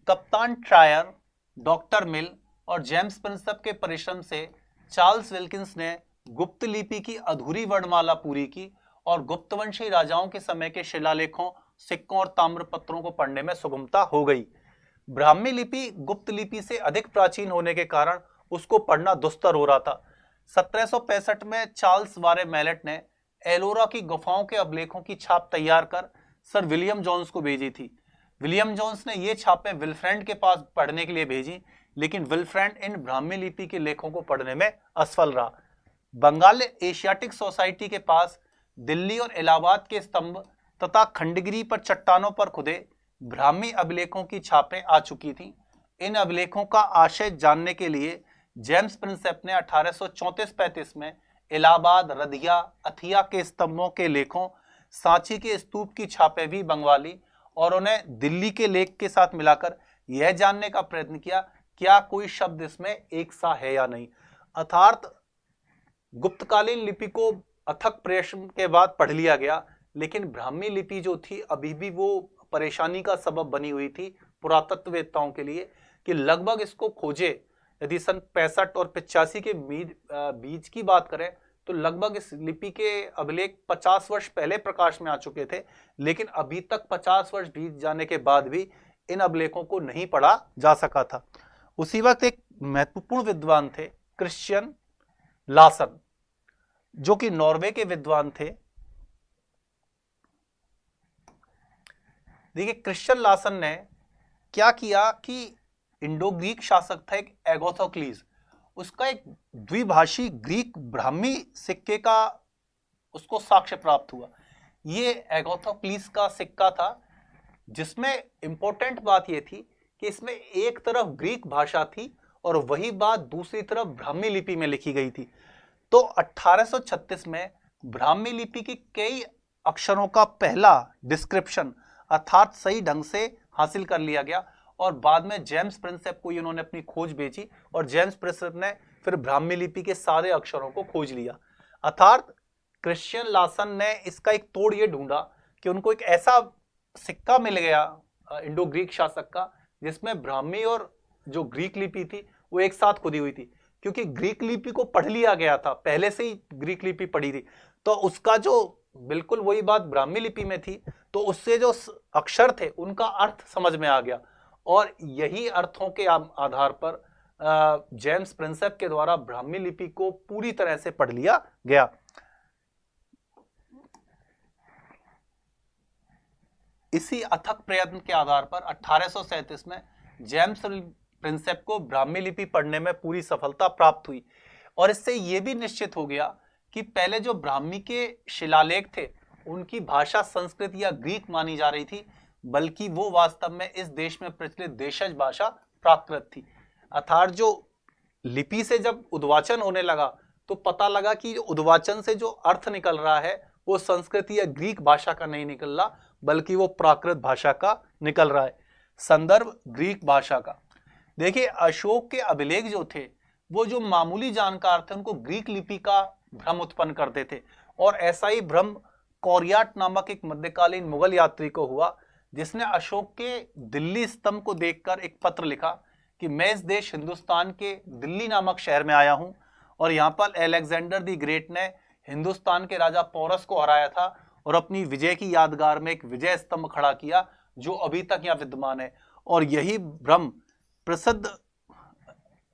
कप्तान ट्रायर, डॉक्टर मिल और जेम्स प्रिंसेप के परिश्रम से चार्ल्स विल्किंस ने गुप्त लिपि की अधूरी वर्णमाला पूरी की और गुप्तवंशी राजाओं के समय के शिलालेखों, सिक्कों और ताम्रपत्रों को पढ़ने में सुगमता हो गई। ब्राह्मी लिपि गुप्त लिपि से अधिक प्राचीन होने के कारण उसको पढ़ना दुस्तर हो रहा था। 1765 में चार्ल्स वारे मैलेट ने एलोरा की गुफाओं के अभिलेखों की छाप तैयार कर सर विलियम जोन्स को भेजी थी। विलियम जोन्स ने ये छापें विल्फ्रेंड के पास पढ़ने के लिए भेजी, लेकिन विल्फ्रेंड इन ब्राह्मी लिपि के लेखों को पढ़ने में असफल रहा। बंगाल एशियाटिक सोसाइटी के पास दिल्ली और इलाहाबाद के स्तंभ तथा खंडगिरी पर चट्टानों पर खुदे ब्राह्मी अभिलेखों की छापें आ चुकी थीं। इन अभिलेखों का आशय जानने के लिए जेम्स प्रिंसेप ने 1834-35 में इलाहाबाद, रदिया, अथिया के स्तंभों के लेखों, सांची के स्तूप की छापें भी मंगवा ली और उन्हें दिल्ली के लेख के साथ मिलाकर यह जानने का प्रयत्न किया क्या कोई शब्द इसमें एक सा है या नहीं। अर्थात गुप्तकालीन लिपि को अथक प्रयास के बाद पढ़ लिया गया, लेकिन ब्राह्मी लिपि जो थी अभी भी वो परेशानी का सबब बनी हुई थी पुरातत्ववेत्ताओं के लिए कि लगभग इसको खोजे। यदि सन 65 और 85 के बीच की बात करें तो लगभग इस लिपि के अभिलेख 50 वर्ष पहले प्रकाश में आ चुके थे, लेकिन अभी तक 50 वर्ष बीत जाने के बाद भी इन अभिलेखों को नहीं पढ़ा जा सका था। उसी वक्त एक महत्वपूर्ण विद्वान थे क्रिश्चियन लासन, जो कि नॉर्वे के विद्वान थे। देखिए क्रिश्चियन लासन ने क्या किया कि इंडो ग्रीक शासक था एक एगोथोक्लीज, उसका एक द्विभाषी ग्रीक ब्राह्मी सिक्के का उसको साक्ष्य प्राप्त हुआ। ये एगोथोक्लीज का सिक्का था जिसमें इंपॉर्टेंट बात यह थी कि इसमें एक तरफ ग्रीक भाषा थी और वही बात दूसरी तरफ ब्राह्मी लिपि में लिखी गई थी। तो 1836 में ब्राह्मी लिपि की कई अक्षरों का पहला डिस्क्रिप्शन अर्थात सही ढंग से हासिल कर लिया गया और बाद में जेम्स प्रिंसेप को इन्होंने अपनी खोज भेजी और जेम्स प्रिंसेप ने फिर ब्राह्मी लिपि के सारे अक्षरों को खोज लिया। अर्थात क्रिश्चियन लासन ने इसका एक तोड़ ये ढूंढा कि उनको एक ऐसा सिक्का मिल गया इंडो ग्रीक शासक का जिसमें ब्राह्मी और जो ग्रीक लिपि थी वो एक साथ खुदी हुई थी, क्योंकि ग्रीक लिपि को पढ़ लिया गया था, पहले से ही ग्रीक लिपि पढ़ी थी, तो उसका जो बिल्कुल वही बात ब्राह्मी लिपि में थी, तो उससे जो अक्षर थे उनका अर्थ समझ में आ गया और यही अर्थों के आधार पर जेम्स प्रिंसेप के द्वारा ब्राह्मी लिपि को पूरी तरह से पढ़ लिया गया। इसी अथक प्रयत्न के आधार पर 1837 में जेम्स प्रिंसेप को ब्राह्मी लिपि पढ़ने में पूरी सफलता प्राप्त हुई और इससे यह भी निश्चित हो गया कि पहले जो ब्राह्मी के शिलालेख थे उनकी भाषा संस्कृत या ग्रीक मानी जा रही थी, बल्कि वो वास्तव में इस देश में प्रचलित देशज भाषा प्राकृत थी। अर्थात जो लिपि से जब उद्वाचन होने लगा तो पता लगा कि उद्वाचन से जो अर्थ निकल रहा है वो संस्कृत या ग्रीक भाषा का नहीं निकल रहा, बल्कि वो प्राकृत भाषा का निकल रहा है, संदर्भ ग्रीक भाषा का। देखिए अशोक के अभिलेख जो थे वो जो मामूली जानकार थे उनको ग्रीक लिपि का भ्रम उत्पन्न करते थे और ऐसा ही भ्रम कोरियाट नामक एक मध्यकालीन मुगल यात्री को हुआ जिसने अशोक के दिल्ली स्तंभ को देखकर एक पत्र लिखा कि मैं इस देश हिंदुस्तान के दिल्ली नामक शहर में आया हूं और यहाँ पर अलेक्जेंडर द ग्रेट ने हिंदुस्तान के राजा पोरस को हराया था और अपनी विजय की यादगार में एक विजय स्तंभ खड़ा किया जो अभी तक यहाँ विद्यमान है। और यही भ्रम प्रसिद्ध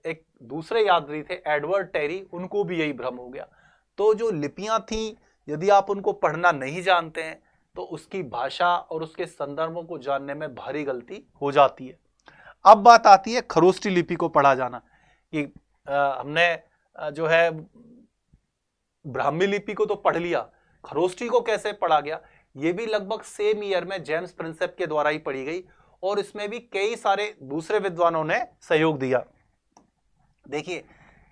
एक दूसरे यात्री थे एडवर्ड टेरी, उनको भी यही भ्रम हो गया। तो जो लिपियां थी यदि आप उनको पढ़ना नहीं जानते हैं तो उसकी भाषा और उसके संदर्भों को जानने में भारी गलती हो जाती है। अब बात आती है खरोष्टी लिपि को पढ़ा जाना कि हमने जो है ब्राह्मी लिपि को तो पढ़ लिया, खरोष्टी को कैसे पढ़ा गया, ये भी लगभग सेम ईयर में जेम्स प्रिंसेप के द्वारा ही पढ़ी गई और इसमें भी कई सारे दूसरे विद्वानों ने सहयोग दिया। देखिए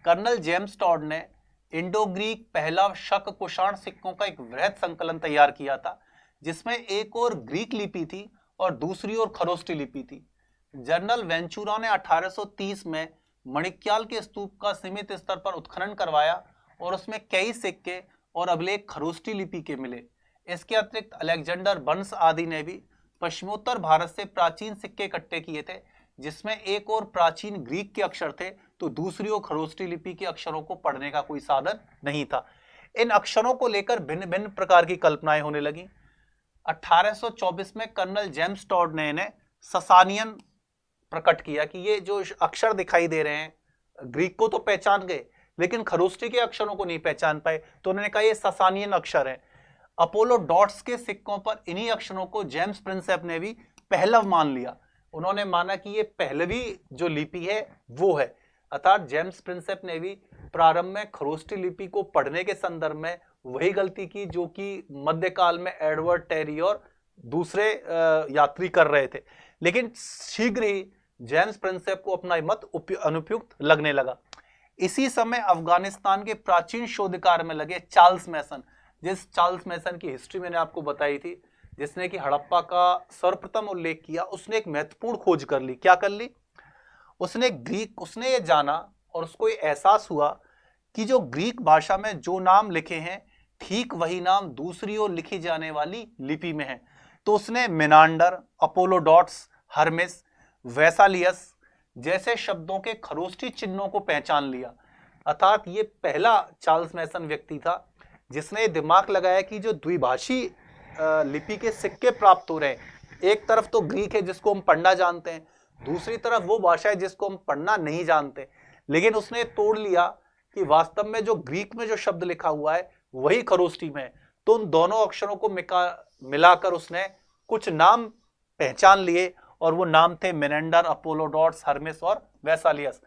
कर्नल जेम्स टॉड ने इंडो ग्रीक पहला शक कुषाण सिक्कों का एक वृहद संकलन तैयार किया था जिसमें एक और ग्रीक लिपि थी और दूसरी ओर खरोष्टी लिपि थी। जनरल वेंचुरा ने 1830 में मणिक्याल के स्तूप का सीमित स्तर पर उत्खनन करवाया और उसमें कई सिक्के और अभिलेख खरोष्टी लिपि के मिले। इसके अतिरिक्त अलेक्जेंडर बर्न्स आदि ने भी पश्चिमोत्तर भारत से प्राचीन सिक्के इकट्ठे किए थे जिसमें एक और प्राचीन ग्रीक के अक्षर थे तो दूसरी ओर खरोष्टी लिपि के अक्षरों को पढ़ने का कोई साधन नहीं था। इन अक्षरों को लेकर भिन्न भिन्न प्रकार की कल्पनाएं होने लगी। 1824 में कर्नल जेम्स टॉड ने इन्हें ससानियन प्रकट किया कि ये जो अक्षर दिखाई दे रहे हैं ग्रीक को तो पहचान गए लेकिन खरोष्टी के अक्षरों को नहीं पहचान पाए, तो उन्होंने कहा ये ससानियन अक्षर है। अपोलो डॉट्स के सिक्कों पर इन्हीं अक्षरों को जेम्स प्रिंसेप ने भी पहलव मान लिया। उन्होंने माना कि ये पहलवी जो लिपि है वो है। अर्थात जेम्स प्रिंसेप ने भी प्रारंभ में खरोष्टी लिपि को पढ़ने के संदर्भ में वही गलती की जो कि मध्यकाल में एडवर्ड टेरी और दूसरे यात्री कर रहे थे। लेकिन शीघ्र ही जेम्स प्रिंसेप को अपना मत अनुपयुक्त लगने लगा। इसी समय अफगानिस्तान के प्राचीन शोध कार्य में लगे चार्ल्स मैसन, जिस चार्ल्स मैसन की हिस्ट्री मैंने आपको बताई थी, जिसने कि हड़प्पा का सर्वप्रथम उल्लेख किया, उसने एक महत्वपूर्ण खोज कर ली। क्या कर ली? उसने ये जाना और उसको ये एहसास हुआ कि जो ग्रीक भाषा में जो नाम लिखे हैं ठीक वही नाम दूसरी ओर लिखी जाने वाली लिपि में है। तो उसने मेनांडर, अपोलोडोट्स, हर्मेस, वैसालियस जैसे शब्दों के खरोष्टी चिन्हों को पहचान लिया। अर्थात ये पहला चार्ल्स मैसन व्यक्ति था जिसने दिमाग लगाया कि जो द्विभाषी लिपि के सिक्के प्राप्त हो रहे हैं, एक तरफ तो ग्रीक है जिसको हम पढ़ना जानते हैं, दूसरी तरफ वो भाषा है जिसको हम पढ़ना नहीं जानते। लेकिन उसने तोड़ लिया कि वास्तव में जो ग्रीक में जो शब्द लिखा हुआ है वही खरोष्टी में है। तो उन दोनों अक्षरों को मिलाकर उसने कुछ नाम पहचान लिए और वो नाम थे मेनेंडर, अपोलोडोट्स, हर्मेस और वैसालियस।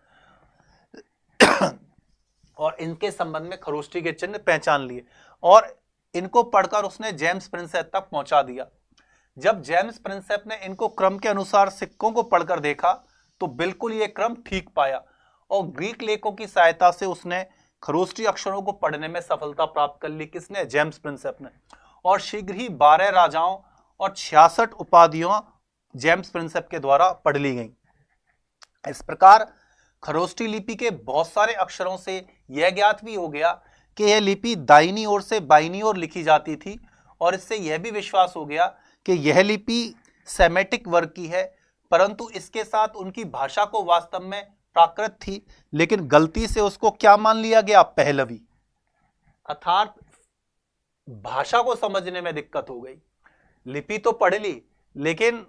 और इनके संबंध में खरोष्टी के चिन्ह पहचान लिए और इनको पढ़कर उसने जेम्स प्रिंसेप तक पहुंचा दिया। जब जेम्स प्रिंसेप ने इनको क्रम के अनुसार सिक्कों को पढ़कर देखा तो बिल्कुल ये क्रम ठीक पाया और ग्रीक लेखों की सहायता से उसने खरोष्टी अक्षरों को पढ़ने में सफलता प्राप्त कर ली। किसने? जेम्स प्रिंसेप ने। और शीघ्र ही 12 राजाओं और 66 उपाधियों जेम्स प्रिंसेप के द्वारा पढ़ ली गई। इस प्रकार खरोष्टी लिपि के बहुत सारे अक्षरों से यह ज्ञात भी हो गया कि यह लिपि दाहिनी ओर से बाईनी ओर लिखी जाती थी और इससे यह भी विश्वास हो गया कि यह लिपि सेमेटिक वर्ग की है, परंतु इसके साथ उनकी भाषा को वास्तव में प्राकृत थी, लेकिन गलती से उसको क्या मान लिया गया? पहलवी। अर्थात भाषा को समझने में दिक्कत हो गई। लिपि तो पढ़ ली, लेकिन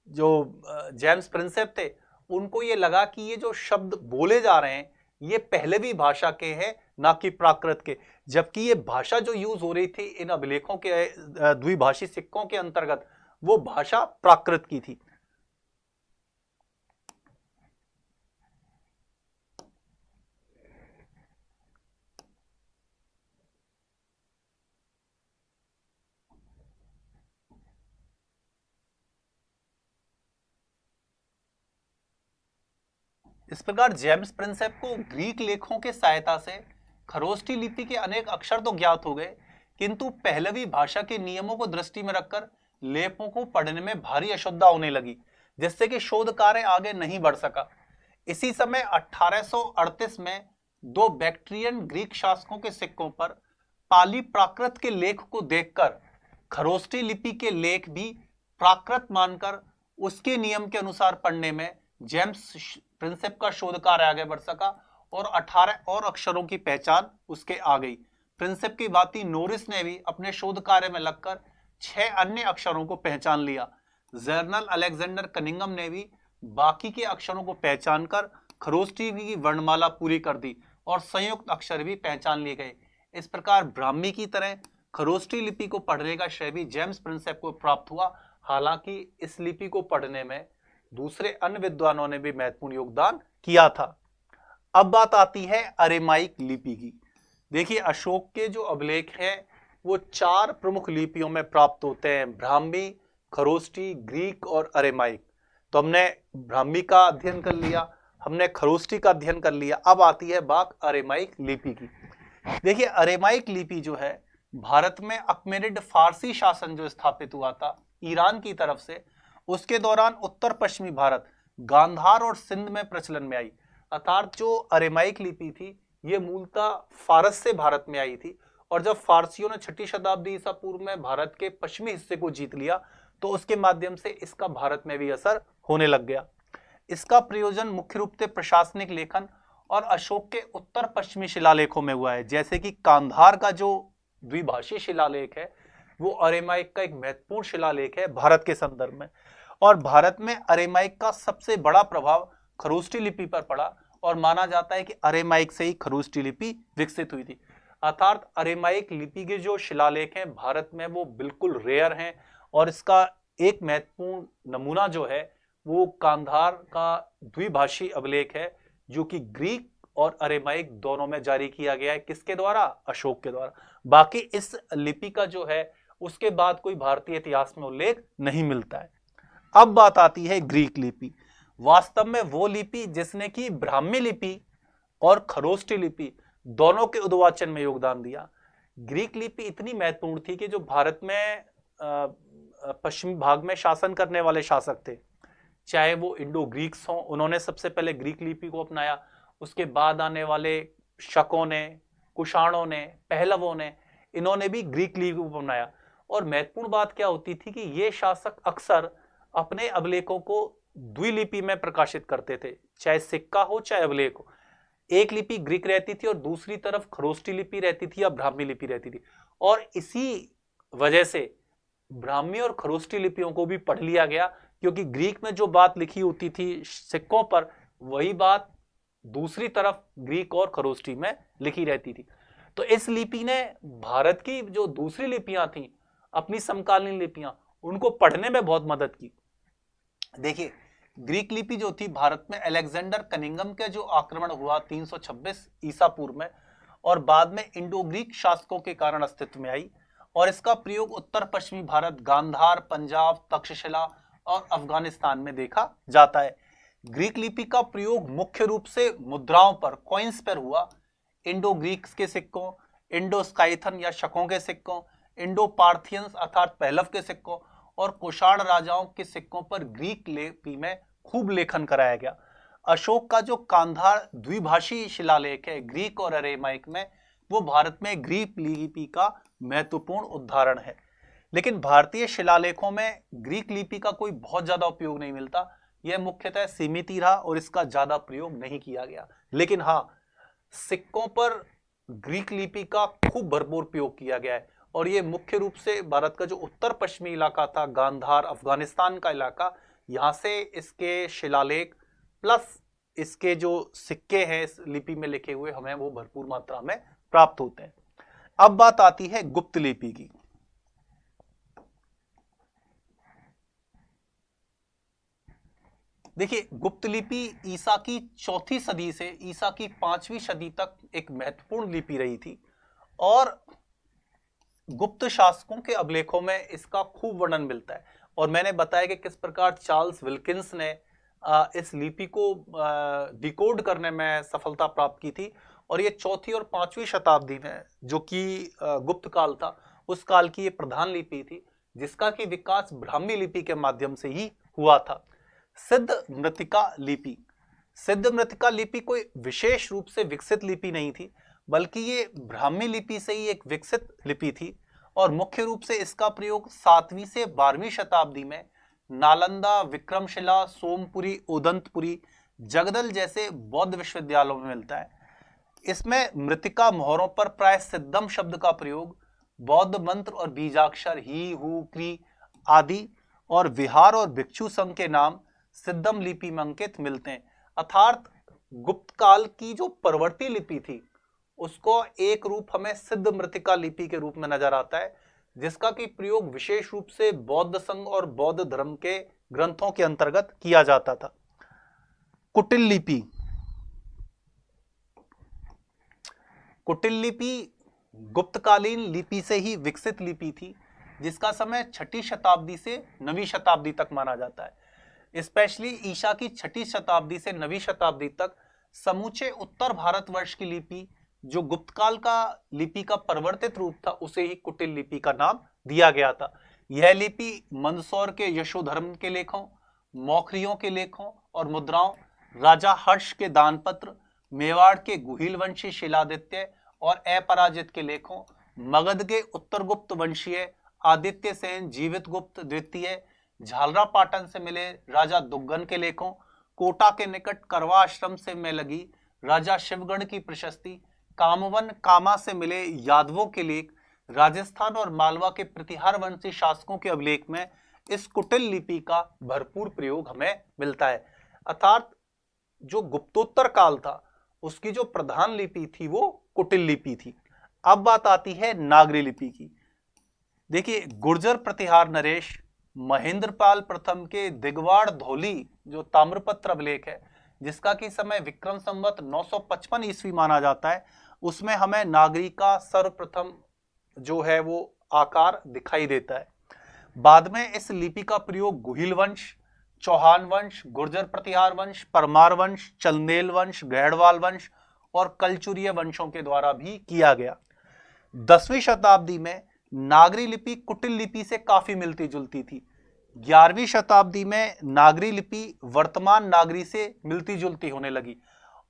जो जेम्स प्रिंसेप थे उनको ये लगा कि ये जो शब्द बोले जा रहे हैं ये पहलवी भाषा के हैं, ना कि प्राकृत के, जबकि ये भाषा जो यूज हो रही थी इन अभिलेखों के द्विभाषी सिक्कों के अंतर्गत वो भाषा प्राकृत की थी। इस प्रकार जेम्स प्रिंसेप को ग्रीक लेखों के सहायता से खरोष्टी लिपि के अनेक अक्षर तो ज्ञात हो गए, किंतु पहलवी भाषा के नियमों को दृष्टि में रखकर लेपों को पढ़ने में भारी अशुद्धता होने लगी, जिससे कि शोध कार्य आगे नहीं बढ़ सका। इसी समय 1838 में 2 बैक्ट्रियन ग्रीक शासकों के सिक्कों पर पाली प्राकृत के लेख को देखकर खरोष्टी लिपि के लेख भी प्राकृत मानकर उसके नियम के अनुसार पढ़ने में जेम्स प्रिंसेप का शोध कार्य आगे बढ़ सका और 18 और अक्षरों की पहचान उसके आ गई। प्रिंसेप की भांति नोरिस ने भी अपने शोध कार्य में लगकर 6 अन्य अक्षरों को पहचान लिया। जर्नल अलेक्जेंडर कनिंगम ने भी बाकी के अक्षरों को पहचान कर खरोष्टी की वर्णमाला पूरी कर दी और संयुक्त अक्षर भी पहचान लिए गए। इस प्रकार ब्राह्मी की तरह खरोष्टी लिपि को पढ़ने का श्रेय भी जेम्स प्रिंसेप को प्राप्त हुआ। हालांकि इस लिपि को पढ़ने में दूसरे अन्य विद्वानों ने भी महत्वपूर्ण योगदान किया था। अब बात आती है अरेमाइक लिपि की। देखिए, अशोक के जो अभिलेख हैं वो 4 प्रमुख लिपियों में प्राप्त होते हैं, ब्राह्मी, खरोष्टी, ग्रीक और अरेमाइक। तो हमने ब्राह्मी का अध्ययन कर लिया, हमने खरोष्टी का अध्ययन कर लिया, अब आती है बात अरेमाइक लिपि की। देखिए, अरेमाइक लिपि जो है भारत में अकमेनिड फारसी शासन जो स्थापित हुआ था ईरान की तरफ से, उसके दौरान उत्तर पश्चिमी भारत, गांधार और सिंध में प्रचलन में आई। अर्थात जो अरेमाइक लिपि थी ये मूलतः फारस से भारत में आई थी और जब फारसियों ने 6ठी शताब्दी ईसा पूर्व में भारत के पश्चिमी हिस्से को जीत लिया तो उसके माध्यम से इसका भारत में भी असर होने लग गया। इसका प्रयोजन मुख्य रूप से प्रशासनिक लेखन और अशोक के उत्तर पश्चिमी शिलालेखों में हुआ है, जैसे कि कांधार का जो द्विभाषी शिलालेख है वो अरेमाइक का एक महत्वपूर्ण शिलालेख है भारत के संदर्भ में। और भारत में अरेमाइक का सबसे बड़ा प्रभाव खरोष्टी लिपि पर पड़ा और माना जाता है कि अरेमाइक से ही खरोष्टी लिपि विकसित हुई थी। अर्थात अरेमाइक लिपि के जो शिलालेख हैं भारत में वो बिल्कुल रेयर हैं और इसका एक महत्वपूर्ण नमूना जो है वो कांधार का द्विभाषी अभिलेख है, जो कि ग्रीक और अरेमाइक दोनों में जारी किया गया है। किसके द्वारा? अशोक के द्वारा। बाकी इस लिपि का जो है उसके बाद कोई भारतीय इतिहास में उल्लेख नहीं मिलता है। अब बात आती है ग्रीक लिपि। वास्तव में वो लिपि जिसने की ब्राह्मी लिपि और खरोष्टी लिपि दोनों के उद्वाचन में योगदान दिया। ग्रीक लिपि इतनी महत्वपूर्ण थी कि जो भारत में पश्चिमी भाग में शासन करने वाले शासक थे, चाहे वो इंडो ग्रीक्स हों, उन्होंने सबसे पहले ग्रीक लिपि को अपनाया। उसके बाद आने वाले शकों ने, कुषाणों ने, पहलवों ने, इन्होंने भी ग्रीक लिपि को अपनाया। और महत्वपूर्ण बात क्या होती थी कि ये शासक अक्सर अपने अभिलेखों को द्विलिपि में प्रकाशित करते थे, चाहे सिक्का हो चाहे अभिलेख हो। एक लिपि ग्रीक रहती थी और दूसरी तरफ खरोष्टी लिपि रहती थी या ब्राह्मी लिपि रहती थी। और इसी वजह से ब्राह्मी और खरोष्टी लिपियों को भी पढ़ लिया गया, क्योंकि ग्रीक में जो बात लिखी होती थी सिक्कों पर, वही बात दूसरी तरफ ग्रीक और खरोष्टी में लिखी रहती थी। तो इस लिपि ने भारत की जो दूसरी लिपियां थी, अपनी समकालीन लिपियां, उनको पढ़ने में बहुत मदद की। देखिए, ग्रीक लिपि जो थी भारत में अलेक्जेंडर कनिंघम के जो आक्रमण हुआ 326 ईसा पूर्व में, और बाद में इंडो ग्रीक शासकों के कारण अस्तित्व में आई। और इसका प्रयोग उत्तर पश्चिमी भारत, गांधार, पंजाब, तक्षशिला और अफगानिस्तान में देखा जाता है। ग्रीक लिपि का प्रयोग मुख्य रूप से मुद्राओं पर, कॉइन्स पर हुआ। इंडो ग्रीक्स के सिक्कों, इंडो स्काइथन या शकों के सिक्कों, इंडो पार्थियंस अर्थात पहलव के सिक्कों और कुषाण राजाओं के सिक्कों पर ग्रीक लिपि में खूब लेखन कराया गया। अशोक का जो कांधार द्विभाषी शिलालेख है ग्रीक और अरेमाइक में, वो भारत में ग्रीक लिपि का महत्वपूर्ण उदाहरण है। लेकिन भारतीय शिलालेखों में ग्रीक लिपि का कोई बहुत ज्यादा उपयोग नहीं मिलता। यह मुख्यतः सीमित ही रहा और इसका ज्यादा प्रयोग नहीं किया गया। लेकिन हाँ, सिक्कों पर ग्रीक लिपि का खूब भरपूर प्रयोग किया गया है। और ये मुख्य रूप से भारत का जो उत्तर पश्चिमी इलाका था, गांधार, अफगानिस्तान का इलाका, यहाँ से इसके शिलालेख प्लस इसके जो सिक्के हैं इस लिपि में लिखे हुए, हमें वो भरपूर मात्रा में प्राप्त होते हैं। अब बात आती है गुप्त लिपि की। देखिए, गुप्त लिपि ईसा की 4वीं सदी से ईसा की 5वीं सदी तक एक महत्वपूर्ण लिपि रही थी। और गुप्त शासकों के अभिलेखों में इसका खूब वर्णन मिलता है। और मैंने बताया कि किस प्रकार चार्ल्स विल्किंस ने इस लिपि को डिकोड करने में सफलता प्राप्त की थी। और ये 4वीं और 5वीं शताब्दी में, जो कि गुप्त काल था, उस काल की ये प्रधान लिपि थी, जिसका कि विकास ब्राह्मी लिपि के माध्यम से ही हुआ था। सिद्ध मृतिका लिपि। सिद्ध मृतिका लिपि कोई विशेष रूप से विकसित लिपि नहीं थी, बल्कि ये ब्राह्मी लिपि से ही एक विकसित लिपि थी। और मुख्य रूप से इसका प्रयोग 7वीं से 12वीं शताब्दी में नालंदा, विक्रमशिला, सोमपुरी, उदंतपुरी, जगदल जैसे बौद्ध विश्वविद्यालयों में मिलता है। इसमें मृतिका मोहरों पर प्राय सिद्धम शब्द का प्रयोग, बौद्ध मंत्र और बीजाक्षर ही, हु, क्री आदि और विहार और भिक्षु संघ के नाम सिद्धम लिपि में अंकित मिलते हैं। अर्थात गुप्त काल की जो परवर्ती लिपि थी, उसको एक रूप हमें सिद्ध मृतिका लिपि के रूप में नजर आता है, जिसका कि प्रयोग विशेष रूप से बौद्ध संघ और बौद्ध धर्म के ग्रंथों के अंतर्गत किया जाता था। कुटिल लिपि। कुटिल लिपि गुप्तकालीन लिपि से ही विकसित लिपि थी, जिसका समय 6वीं शताब्दी से 9वीं शताब्दी तक माना जाता है। स्पेशली ईसा की 6वीं शताब्दी से 9वीं शताब्दी तक समूचे उत्तर भारतवर्ष की लिपि, जो गुप्तकाल का लिपि का परिवर्तित रूप था, उसे ही कुटिल लिपि का नाम दिया गया था। यह लिपि मंदसौर के यशोधर्म के लेखों, मौखरियों के लेखों और मुद्राओं, राजा हर्ष के दानपत्र, मेवाड़ के गुहिलवंशी शिलादित्य और अपराजित के लेखों, मगध के उत्तरगुप्त वंशीय आदित्य सेन जीवित गुप्त द्वितीय, झालरा पाटन से मिले राजा दुग्गन के लेखों, कोटा के निकट करवा आश्रम से में लगी राजा शिवगढ़ की प्रशस्ति, कामवन कामा से मिले यादवों के लेख, राजस्थान और मालवा के प्रतिहार वंशी शासकों के अभिलेख में इस कुटिल लिपि का भरपूर प्रयोग हमें मिलता है। अर्थात जो गुप्तोत्तर काल था, उसकी जो प्रधान लिपि थी वो कुटिल लिपि थी। अब बात आती है नागरी लिपि की। देखिए, गुर्जर प्रतिहार नरेश, महेंद्रपाल प्रथम के दिगवाड़ धौली जो ताम्रपत्र अभिलेख है, जिसका कि समय विक्रम संवत 955 ईस्वी माना जाता है, उसमें हमें नागरी का सर्वप्रथम जो है वो आकार दिखाई देता है। बाद में इस लिपि का प्रयोग गुहिल वंश, चौहान वंश, गुर्जर प्रतिहार वंश, परमार वंश, चंदेल वंश, गहड़वाल वंश और कलचुरीय वंशों के द्वारा भी किया गया। 10वीं शताब्दी में नागरी लिपि कुटिल लिपि से काफी मिलती जुलती थी। 11वीं शताब्दी में नागरी लिपि वर्तमान नागरी से मिलती जुलती होने लगी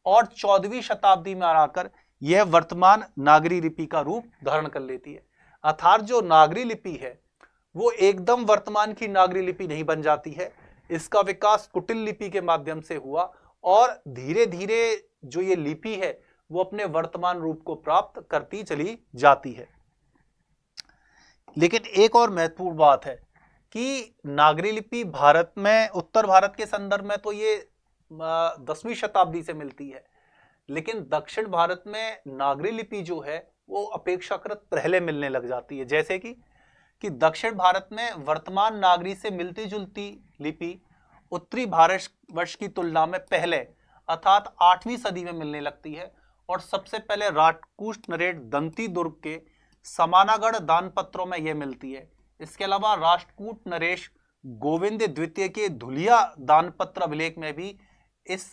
और 14वीं शताब्दी में आकर यह वर्तमान नागरी लिपि का रूप धारण कर लेती है। अर्थात जो नागरी लिपि है वो एकदम वर्तमान की नागरी लिपि नहीं बन जाती है, इसका विकास कुटिल लिपि के माध्यम से हुआ और धीरे धीरे जो ये लिपि है वो अपने वर्तमान रूप को प्राप्त करती चली जाती है। लेकिन एक और महत्वपूर्ण बात है कि नागरी लिपि भारत में, उत्तर भारत के संदर्भ में तो ये 10वीं शताब्दी से मिलती है, लेकिन दक्षिण भारत में नागरी लिपि जो है वो अपेक्षाकृत पहले मिलने लग जाती है। जैसे कि दक्षिण भारत में वर्तमान नागरी से मिलती जुलती लिपि उत्तरी भारतवर्ष की तुलना में पहले अर्थात 8वीं सदी में मिलने लगती है और सबसे पहले राष्ट्रकूट नरेश दंती दुर्ग के समानागढ़ दानपत्रों में यह मिलती है। इसके अलावा राष्ट्रकूट नरेश गोविंद द्वितीय के धुलिया दानपत्र अभिलेख में भी इस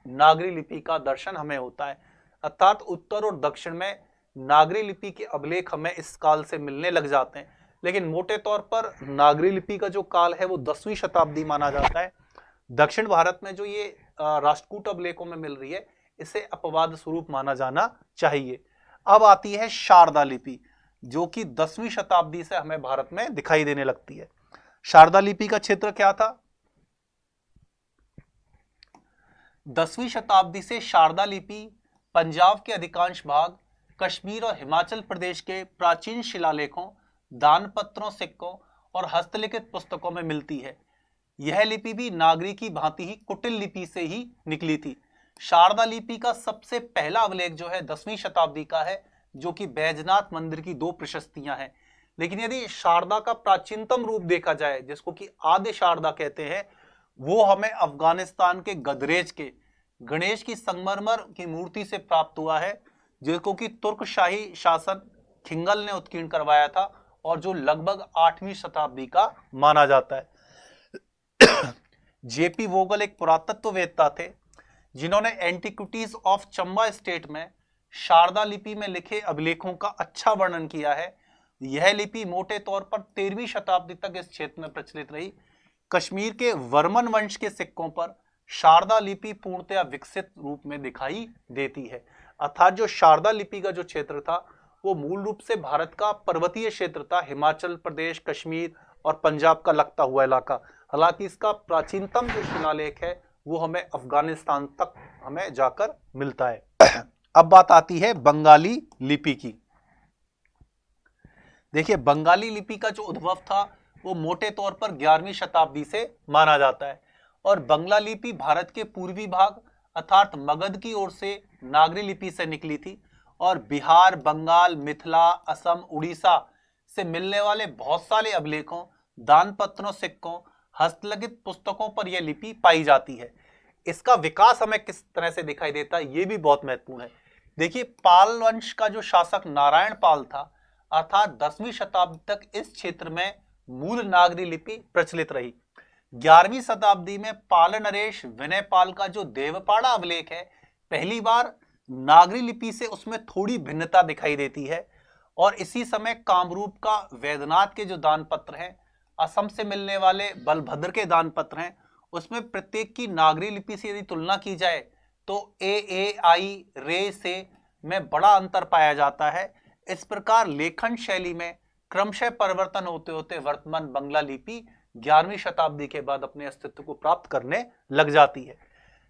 नागरी लिपि का दर्शन हमें होता है। अर्थात उत्तर और दक्षिण में नागरी लिपि के अभिलेख हमें इस काल से मिलने लग जाते हैं, लेकिन मोटे तौर पर नागरी लिपि का जो काल है वो 10वीं शताब्दी माना जाता है। दक्षिण भारत में जो ये राष्ट्रकूट अभिलेखों में मिल रही है इसे अपवाद स्वरूप माना जाना चाहिए। अब आती है शारदा लिपि, जो कि 10वीं शताब्दी से हमें भारत में दिखाई देने लगती है। शारदा लिपि का क्षेत्र क्या था? 10वीं शताब्दी से शारदा लिपि पंजाब के अधिकांश भाग, कश्मीर और हिमाचल प्रदेश के प्राचीन शिलालेखों, दानपत्रों, सिक्कों और हस्तलिखित पुस्तकों में मिलती है। यह लिपि भी नागरी की भांति ही कुटिल लिपि से ही निकली थी। शारदा लिपि का सबसे पहला अभिलेख जो है 10वीं शताब्दी का है, जो कि बैजनाथ मंदिर की 2 प्रशस्तियां हैं। लेकिन यदि शारदा का प्राचीनतम रूप देखा जाए, जिसको कि आद्य शारदा कहते हैं, वो हमें अफगानिस्तान के गदरेज के गणेश की संगमरमर की मूर्ति से प्राप्त हुआ है, जिसको कि तुर्क शाही शासक खिंगल ने उत्कीर्ण करवाया था और जो लगभग 8वीं शताब्दी का माना जाता है। जेपी वोगल एक पुरातत्ववेत्ता थे जिन्होंने एंटिक्विटीज ऑफ चंबा स्टेट में शारदा लिपि में लिखे अभिलेखों का अच्छा वर्णन किया है। यह लिपि मोटे तौर पर 13वीं शताब्दी तक इस क्षेत्र में प्रचलित रही। कश्मीर के वर्मन वंश के सिक्कों पर शारदा लिपि पूर्णतया विकसित रूप में दिखाई देती है। अर्थात जो शारदा लिपि का जो क्षेत्र था वो मूल रूप से भारत का पर्वतीय क्षेत्र था, हिमाचल प्रदेश, कश्मीर और पंजाब का लगता हुआ इलाका। हालांकि इसका प्राचीनतम जो शिलालेख है वो हमें अफगानिस्तान तक हमें जाकर मिलता है। अब बात आती है बंगाली लिपि की। देखिए, बंगाली लिपि का जो उद्भव था वो मोटे तौर पर 11वीं शताब्दी से माना जाता है और बंगला लिपि भारत के पूर्वी भाग अर्थात मगध की ओर से नागरी लिपि से निकली थी और बिहार, बंगाल, मिथिला, असम, उड़ीसा से मिलने वाले बहुत सारे अभिलेखों, दानपत्रों, सिक्कों, हस्तलिखित पुस्तकों पर यह लिपि पाई जाती है। इसका विकास हमें किस तरह से दिखाई देता है ये भी बहुत महत्वपूर्ण है। देखिए, पाल वंश का जो शासक नारायण पाल था अर्थात 10वीं शताब्दी तक इस क्षेत्र में मूल नागरी लिपि प्रचलित रही। 11वीं शताब्दी में पाल नरेश विनय पाल का जो देवपाड़ा अभिलेख है, पहली बार नागरी लिपि से उसमें थोड़ी भिन्नता दिखाई देती है और इसी समय कामरूप का वैद्यनाथ के जो दानपत्र हैं, असम से मिलने वाले बलभद्र के दानपत्र हैं, उसमें प्रत्येक की नागरी लिपि से यदि तुलना की जाए तो आई रे से में बड़ा अंतर पाया जाता है। इस प्रकार लेखन शैली में क्रमशः परिवर्तन होते होते वर्तमान बंगला लिपि 11वीं शताब्दी के बाद अपने अस्तित्व को प्राप्त करने लग जाती है।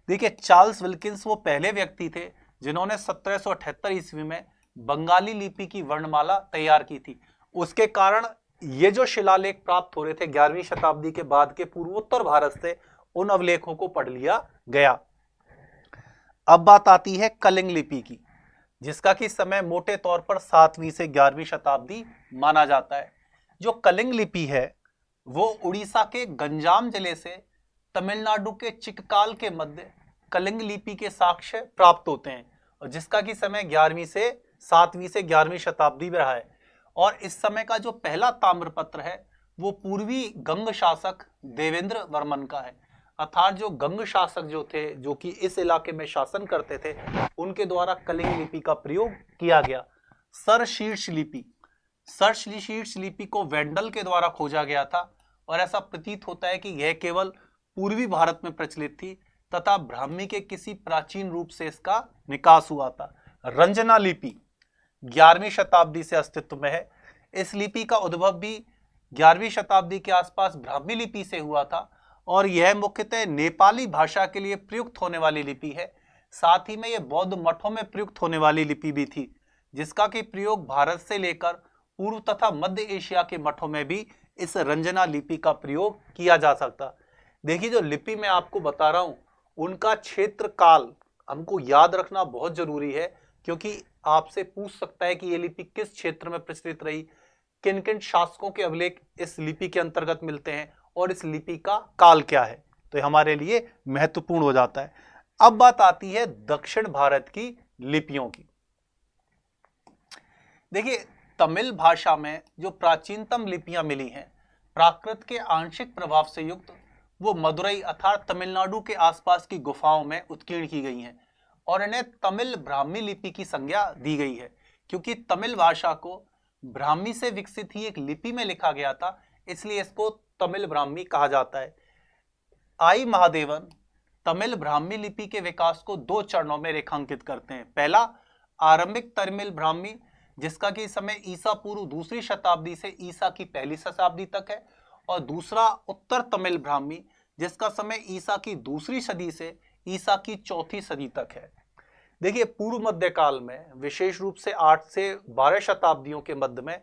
देखिए, चार्ल्स विल्किंस वो पहले व्यक्ति थे जिन्होंने 1778 ईस्वी में बंगाली लिपि की वर्णमाला तैयार की थी। उसके कारण ये जो शिलालेख प्राप्त हो रहे थे 11वीं शताब्दी के बाद के पूर्वोत्तर भारत से, उन अभिलेखों को पढ़ लिया गया। अब बात आती है कलिंग लिपि की, जिसका कि समय मोटे तौर पर 7वीं से 11वीं शताब्दी माना जाता है। जो कलिंग लिपि है वो उड़ीसा के गंजाम जिले से तमिलनाडु के चिक्काल के मध्य कलिंग लिपि के साक्ष्य प्राप्त होते हैं, और जिसका की समय 11वीं से 7वीं से 11वीं शताब्दी में रहा है। और इस समय का जो पहला ताम्रपत्र है वो पूर्वी गंग शासक देवेंद्र वर्मन का है, अर्थात जो गंग शासक जो थे, जो कि इस इलाके में शासन करते थे, उनके द्वारा कलिंग लिपि का प्रयोग किया गया। सरशीर्ष लिपि, सरशीर्ष लिपि को वेंडल के द्वारा खोजा गया था, और ऐसा प्रतीत होता है कि यह केवल पूर्वी भारत में प्रचलित थी तथा ब्राह्मी के किसी प्राचीन रूप से इसका विकास हुआ था। रंजना लिपि 11वीं शताब्दी से अस्तित्व में है। इस लिपि का उद्भव भी 11वीं शताब्दी के आसपास ब्राह्मी लिपि से हुआ था, और यह मुख्यतः नेपाली भाषा के लिए प्रयुक्त होने वाली लिपि है। साथ ही में यह बौद्ध मठों में प्रयुक्त होने वाली लिपि भी थी, जिसका कि प्रयोग भारत से लेकर पूर्व तथा मध्य एशिया के मठों में भी इस रंजना लिपि का प्रयोग किया जा सकता। देखिए, जो लिपि मैं आपको बता रहा हूं, उनका क्षेत्र काल हमको याद रखना बहुत जरूरी है, क्योंकि आपसे पूछ सकता है कि यह लिपि किस क्षेत्र में प्रचलित रही, किन किन शासकों के अभिलेख इस लिपि के अंतर्गत मिलते हैं, और इस लिपि का काल क्या है। तो ये हमारे लिए महत्वपूर्ण हो जाता है। अब बात आती है दक्षिण भारत की लिपियों की। देखिए, तमिल भाषा में जो प्राचीनतम लिपियां मिली हैं, प्राकृत के आंशिक प्रभाव से युक्त, वो मदुरई अर्थात तमिलनाडु के आसपास की गुफाओं में उत्कीर्ण की गई हैं, और इन्हें तमिल ब्राह्मी लिपि की संज्ञा दी गई है, क्योंकि तमिल भाषा को ब्राह्मी से विकसित ही एक लिपि में लिखा गया था, इसलिए इसको तमिल ब्राह्मी कहा जाता है। आई महादेवन तमिल ब्राह्मी लिपि के विकास को 2 चरणों में रेखांकित करते हैं। पहला, आरंभिक तमिल ब्राह्मी, जिसका कि समय ईसा पूर्व 2री शताब्दी से ईसा की 1ली शताब्दी तक है, और दूसरा उत्तर तमिल ब्राह्मी, जिसका समय ईसा की 2री सदी से ईसा की 4थी सदी तक है। देखिए, पूर्व मध्यकाल में विशेष रूप से 8 से 12 शताब्दियों के मध्य में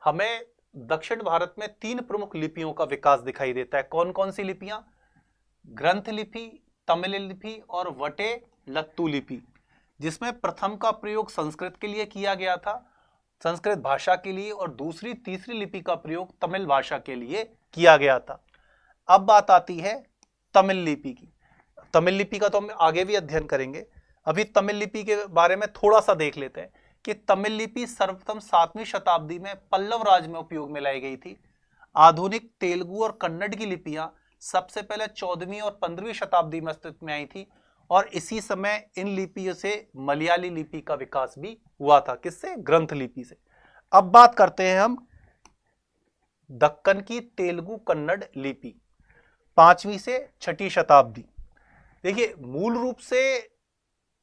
हमें दक्षिण भारत में 3 प्रमुख लिपियों का विकास दिखाई देता है। कौन कौन सी लिपियां? ग्रंथ लिपि, तमिल लिपि और वटे लत्तू लिपि, जिसमें प्रथम का प्रयोग संस्कृत के लिए किया गया था, संस्कृत भाषा के लिए, और दूसरी तीसरी लिपि का प्रयोग तमिल भाषा के लिए किया गया था। अब बात आती है तमिल लिपि की। तमिल लिपि का तो हम आगे भी अध्ययन करेंगे, अभी तमिल लिपि के बारे में थोड़ा सा देख लेते हैं कि तमिल लिपि सर्वप्रथम 7वीं शताब्दी में पल्लव राज में उपयोग में लाई गई थी। आधुनिक तेलुगु और कन्नड़ की लिपियां सबसे पहले 14वीं और 15वीं शताब्दी में अस्तित्व में आई थी, और इसी समय इन लिपियों से मलयाली लिपि का विकास भी हुआ था। किससे? ग्रंथ लिपि से। अब बात करते हैं हम दक्कन की तेलुगु कन्नड़ लिपि, 5वीं से 6ठी शताब्दी। देखिए, मूल रूप से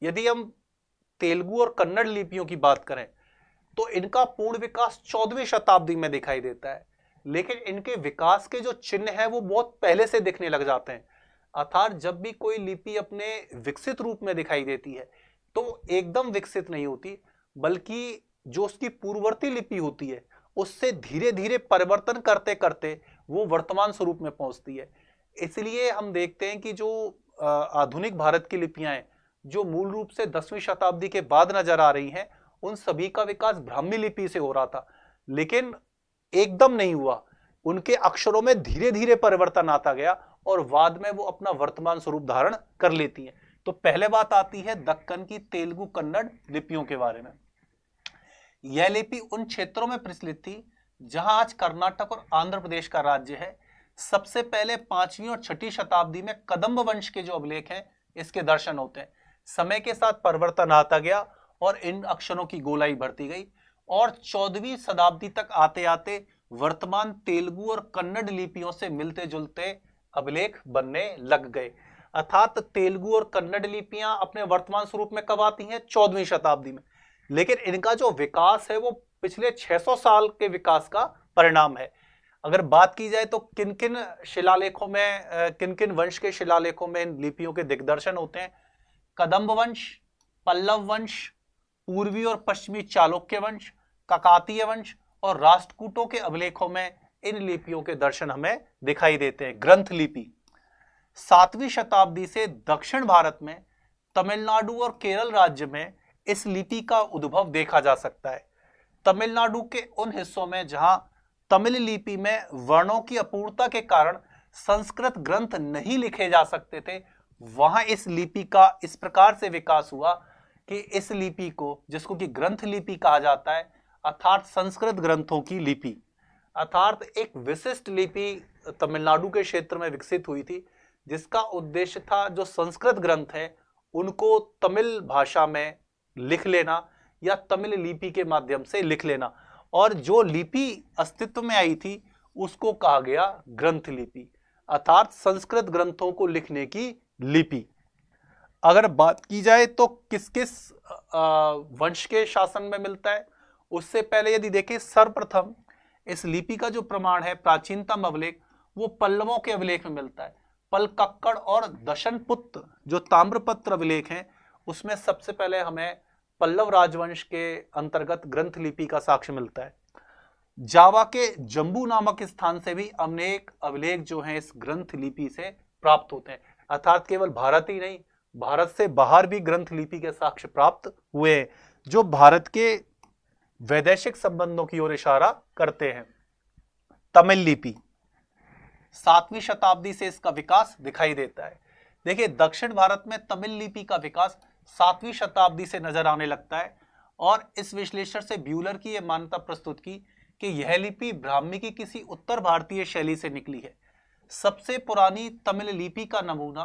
यदि हम तेलुगु और कन्नड़ लिपियों की बात करें तो इनका पूर्ण विकास 14वीं शताब्दी में दिखाई देता है, लेकिन इनके विकास के जो चिन्ह है वो बहुत पहले से दिखने लग जाते हैं। अर्थात जब भी कोई लिपि अपने विकसित रूप में दिखाई देती है तो एकदम विकसित नहीं होती, बल्कि जो उसकी पूर्ववर्ती लिपि होती है उससे धीरे धीरे परिवर्तन करते करते वो वर्तमान स्वरूप में पहुंचती है। इसलिए हम देखते हैं कि जो आधुनिक भारत की लिपियां हैं, जो मूल रूप से 10वीं शताब्दी के बाद नजर आ रही हैं, उन सभी का विकास ब्राह्मी लिपि से हो रहा था, लेकिन एकदम नहीं हुआ। उनके अक्षरों में धीरे धीरे परिवर्तन आता गया और बाद में वो अपना वर्तमान स्वरूप धारण कर लेती हैं। तो पहले बात आती है दक्कन की तेलुगु कन्नड़ लिपियों के बारे में। यह लिपि उन क्षेत्रों में प्रचलित थी जहां आज कर्नाटक और आंध्र प्रदेश का राज्य है। सबसे पहले 5वीं और 6ठी शताब्दी में कदम्ब वंश के जो अभिलेख हैं इसके दर्शन होते हैं। समय के साथ परिवर्तन आता गया और इन अक्षरों की गोलाई बढ़ती गई, और 14वीं शताब्दी तक आते आते वर्तमान तेलुगु और कन्नड़ लिपियों से मिलते जुलते अभिलेख बनने लग गए। अर्थात तेलुगु और कन्नड़ लिपियां अपने वर्तमान स्वरूप में कब आती हैं? 14वीं शताब्दी में। लेकिन इनका जो विकास है वो पिछले 600 साल के विकास का परिणाम है। अगर बात की जाए तो किन किन शिलालेखों में, किन किन वंश के शिलालेखों में इन लिपियों के दिग्दर्शन होते हैं? कदम्ब वंश, पल्लव वंश, पूर्वी और पश्चिमी चालुक्य वंश, काकातीय वंश और राष्ट्रकूटों के अभिलेखों में इन लिपियों के दर्शन हमें दिखाई देते हैं। ग्रंथ लिपि 7वीं शताब्दी से दक्षिण भारत में तमिलनाडु और केरल राज्य में इस लिपि का उद्भव देखा जा सकता है। तमिलनाडु के उन हिस्सों में जहां तमिल लिपि में वर्णों की अपूर्णता के कारण संस्कृत ग्रंथ नहीं लिखे जा सकते थे, वहां इस लिपि का इस प्रकार से विकास हुआ कि इस लिपि को, जिसको कि ग्रंथ लिपि कहा जाता है, अर्थात संस्कृत ग्रंथों की लिपि, अर्थात एक विशिष्ट लिपि तमिलनाडु के क्षेत्र में विकसित हुई थी, जिसका उद्देश्य था जो संस्कृत ग्रंथ है उनको तमिल भाषा में लिख लेना या तमिल लिपि के माध्यम से लिख लेना, और जो लिपि अस्तित्व में आई थी उसको कहा गया ग्रंथ लिपि, अर्थात संस्कृत ग्रंथों को लिखने की लिपि। अगर बात की जाए तो किस किस वंश के शासन में मिलता है, उससे पहले यदि देखें, सर्वप्रथम इस लिपि का जो प्रमाण है, प्राचीनतम अभिलेख, वो पल्लवों के अभिलेख में मिलता है। पलकक्कड़ और दशनपुत्र जो ताम्रपत्र अभिलेख हैं, उसमें सबसे पहले हमें पल्लव राजवंश के अंतर्गत ग्रंथ लिपि का साक्ष्य मिलता है। जावा के जम्बू नामक स्थान से भी अनेक अभिलेख जो हैं इस ग्रंथ लिपि से प्राप्त होते हैं, अर्थात केवल भारत ही नहीं, भारत से बाहर भी ग्रंथ लिपि के साक्ष्य प्राप्त हुए हैं, जो भारत के वैदेशिक संबंधों की ओर इशारा करते हैं। तमिल लिपि 7वीं शताब्दी से इसका विकास दिखाई देता है। देखिए, दक्षिण भारत में तमिल लिपि का विकास 7वीं शताब्दी से नजर आने लगता है, और इस विश्लेषण से ब्यूलर की यह मान्यता प्रस्तुत की कि यह लिपि ब्राह्मी की किसी उत्तर भारतीय शैली से निकली है। सबसे पुरानी तमिल लिपि का नमूना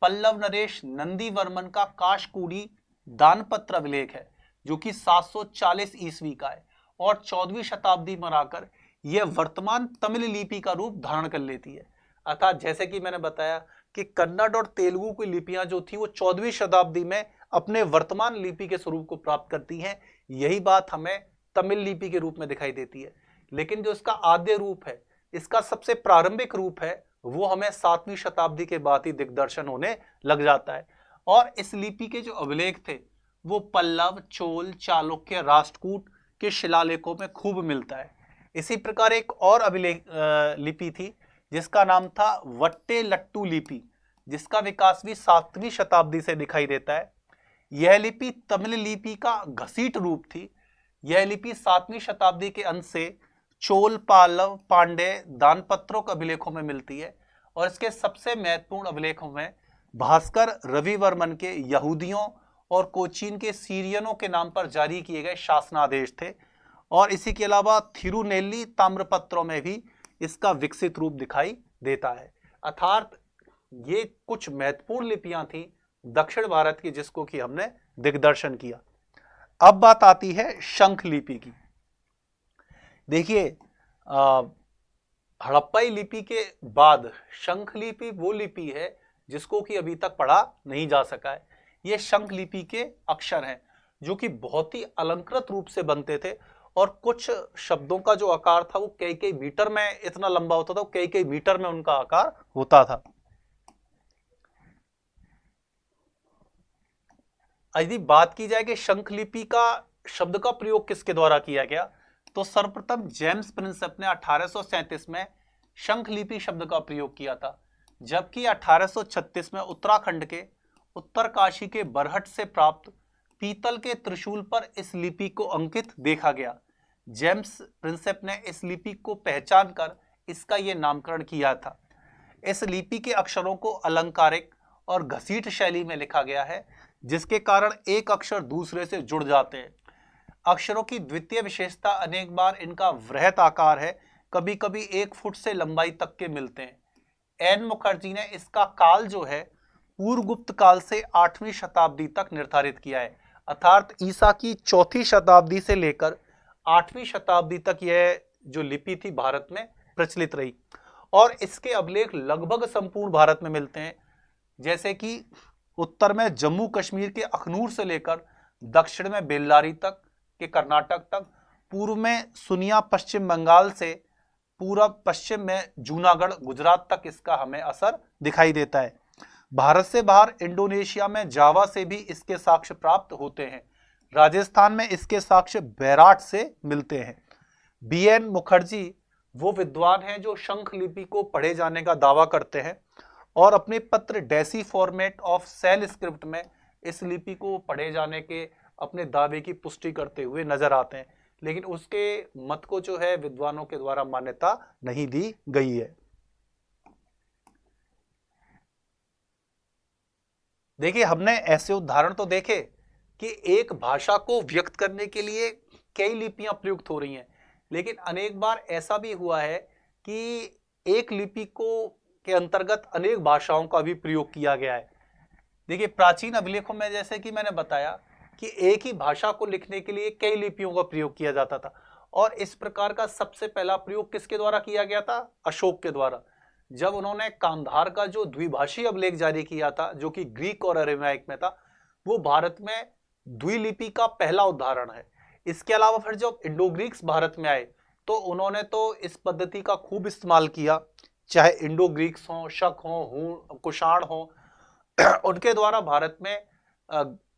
पल्लव नरेश नंदीवर्मन का काशकुडी दानपत्र अभिलेख है, जो कि 740 ईस्वी का है, और 14वीं शताब्दी में आकर यह वर्तमान तमिल लिपि का रूप धारण कर लेती है। अर्थात जैसे कि मैंने बताया कि कन्नड़ और तेलुगु की लिपियां जो थी वो 14वीं शताब्दी में अपने वर्तमान लिपि के स्वरूप को प्राप्त करती हैं। यही बात हमें तमिल लिपि के रूप में दिखाई देती है, लेकिन जो इसका आद्य रूप है, इसका सबसे प्रारंभिक रूप है, वो हमें 7वीं शताब्दी के बाद ही दिग्दर्शन होने लग जाता है। और इस लिपि के जो अभिलेख थे वो पल्लव, चोल, चालुक्य, राष्ट्रकूट के शिलालेखों में खूब मिलता है। इसी प्रकार एक और अभिलेख लिपि थी जिसका नाम था वट्टे लट्टू लिपि, जिसका विकास भी 7वीं शताब्दी से दिखाई देता है। यह लिपि तमिल लिपि का घसीट रूप थी। यह लिपि 7वीं शताब्दी के अंत से चोल, पल्लव, पांड्य दानपत्रों के अभिलेखों में मिलती है, और इसके सबसे महत्वपूर्ण अभिलेखों में भास्कर रविवर्मन के यहूदियों और कोचीन के सीरियनों के नाम पर जारी किए गए शासनादेश थे, और इसी के अलावा थिरुनेल्ली ताम्रपत्रों में भी इसका विकसित रूप दिखाई देता है। अर्थात ये कुछ महत्वपूर्ण लिपियां थी दक्षिण भारत की, जिसको कि हमने दिग्दर्शन किया। अब बात आती है शंख लिपि की। देखिए, हड़प्पाई लिपि के बाद शंख लिपि वो लिपि है जिसको कि अभी तक पढ़ा नहीं जा सका है। ये शंख लिपि के अक्षर हैं जो कि बहुत ही अलंकृत रूप से बनते थे, और कुछ शब्दों का जो आकार था वो कई मीटर में इतना लंबा होता था, कई मीटर में उनका आकार होता था। यदि बात की जाए कि शंख लिपि का शब्द का प्रयोग किसके द्वारा किया गया, तो सर्वप्रथम जेम्स प्रिंसेप ने 1837 में शंख लिपि शब्द का प्रयोग किया था, जबकि 1836 में उत्तराखंड के उत्तरकाशी के बरहट से प्राप्त पीतल के त्रिशूल पर इस लिपि को अंकित देखा गया। जेम्स प्रिंसेप ने इस लिपि को पहचान कर इसका यह नामकरण किया था। इस लिपि के अक्षरों को अलंकारिक और घसीट शैली में लिखा गया है, जिसके कारण एक अक्षर दूसरे से जुड़ जाते हैं। अक्षरों की द्वितीय विशेषता अनेक बार इनका वृहत आकार है, कभी कभी 1 फुट से लंबाई तक के मिलते हैं। एन मुखर्जी ने इसका काल जो है पूर्व गुप्त काल से 8वीं शताब्दी तक निर्धारित किया है, अर्थात ईसा की 4थी शताब्दी से लेकर 8वीं शताब्दी तक यह जो लिपि थी भारत में प्रचलित रही, और इसके अभिलेख लगभग संपूर्ण भारत में मिलते हैं, जैसे कि उत्तर में जम्मू कश्मीर के अखनूर से लेकर दक्षिण में बेल्लारी तक के कर्नाटक तक, पूर्व में सुनिया पश्चिम बंगाल से पूरब पश्चिम में जूनागढ़ गुजरात तक इसका हमें असर दिखाई देता है। भारत से बाहर इंडोनेशिया में जावा से भी इसके साक्ष्य प्राप्त होते हैं। राजस्थान में इसके साक्ष्य बैराट से मिलते हैं। बीएन मुखर्जी वो विद्वान हैं जो शंख लिपि को पढ़े जाने का दावा करते हैं, और अपने पत्र डेसी फॉर्मेट ऑफ सेल स्क्रिप्ट में इस लिपि को पढ़े जाने के अपने दावे की पुष्टि करते हुए नजर आते हैं। लेकिन उसके मत को जो है विद्वानों के द्वारा मान्यता नहीं दी गई है। देखिए, हमने ऐसे उदाहरण तो देखे कि एक भाषा को व्यक्त करने के लिए कई लिपियां प्रयुक्त हो रही हैं, लेकिन अनेक बार ऐसा भी हुआ है कि एक लिपि को के अंतर्गत अनेक भाषाओं का भी प्रयोग किया गया है। देखिए, प्राचीन अभिलेखों में जैसे कि मैंने बताया कि एक ही भाषा को लिखने के लिए कई लिपियों का प्रयोग किया जाता था, और इस प्रकार का सबसे पहला प्रयोग किसके द्वारा किया गया था? अशोक के द्वारा, जब उन्होंने कांधार का जो द्विभाषी अभिलेख जारी किया था, जो कि ग्रीक और अरेमाइक में था, वो भारत में द्विलिपि का पहला उदाहरण है। इसके अलावा फिर जब इंडो ग्रीक्स भारत में आए तो उन्होंने तो इस पद्धति का खूब इस्तेमाल किया, चाहे इंडो ग्रीक्स हों, शक हों, कुषाण हों, उनके द्वारा भारत में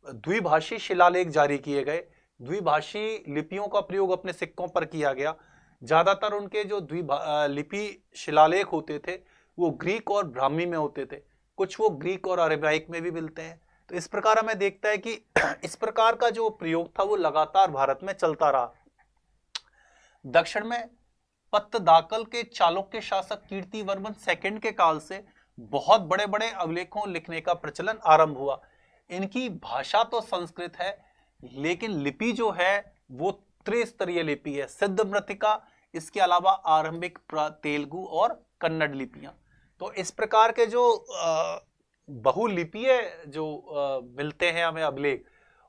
द्विभाषी शिलालेख जारी किए गए। द्विभाषी लिपियों का प्रयोग अपने सिक्कों पर किया गया। ज्यादातर उनके जो लिपि शिलालेख होते थे वो ग्रीक और ब्राह्मी में होते थे, कुछ वो ग्रीक और अरेबाइक में भी मिलते हैं। तो इस प्रकार हमें देखता है कि इस प्रकार का जो प्रयोग था वो लगातार भारत में चलता रहा। दक्षिण में पत्तदाकल के चालुक्य शासक कीर्तिवर्मन सेकंड के काल से बहुत बड़े बड़े अभिलेखों लिखने का प्रचलन आरंभ हुआ। इनकी भाषा तो संस्कृत है, लेकिन लिपि जो है वो त्रिस्तरीय लिपि है, सिद्ध मृतिका, इसके अलावा आरंभिक तेलुगु और कन्नड़ लिपियां। तो इस प्रकार के जो बहुलिपीय जो मिलते हैं हमें अभिलेख,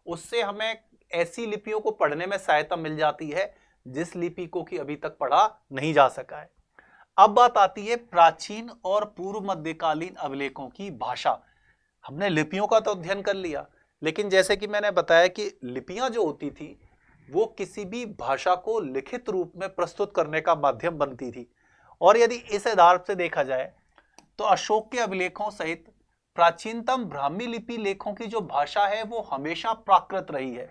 उससे हमें ऐसी लिपियों को पढ़ने में सहायता मिल जाती है जिस लिपि को कि अभी तक पढ़ा नहीं जा सका है। अब बात आती है प्राचीन और पूर्व मध्यकालीन अभिलेखों की भाषा। हमने लिपियों का तो अध्ययन कर लिया, लेकिन जैसे कि मैंने बताया कि लिपियां जो होती थी वो किसी भी भाषा को लिखित रूप में प्रस्तुत करने का माध्यम बनती थी। और यदि इस आधार से देखा जाए तो अशोक के अभिलेखों सहित प्राचीनतम ब्राह्मी लिपि लेखों की जो भाषा है वो हमेशा प्राकृत रही है,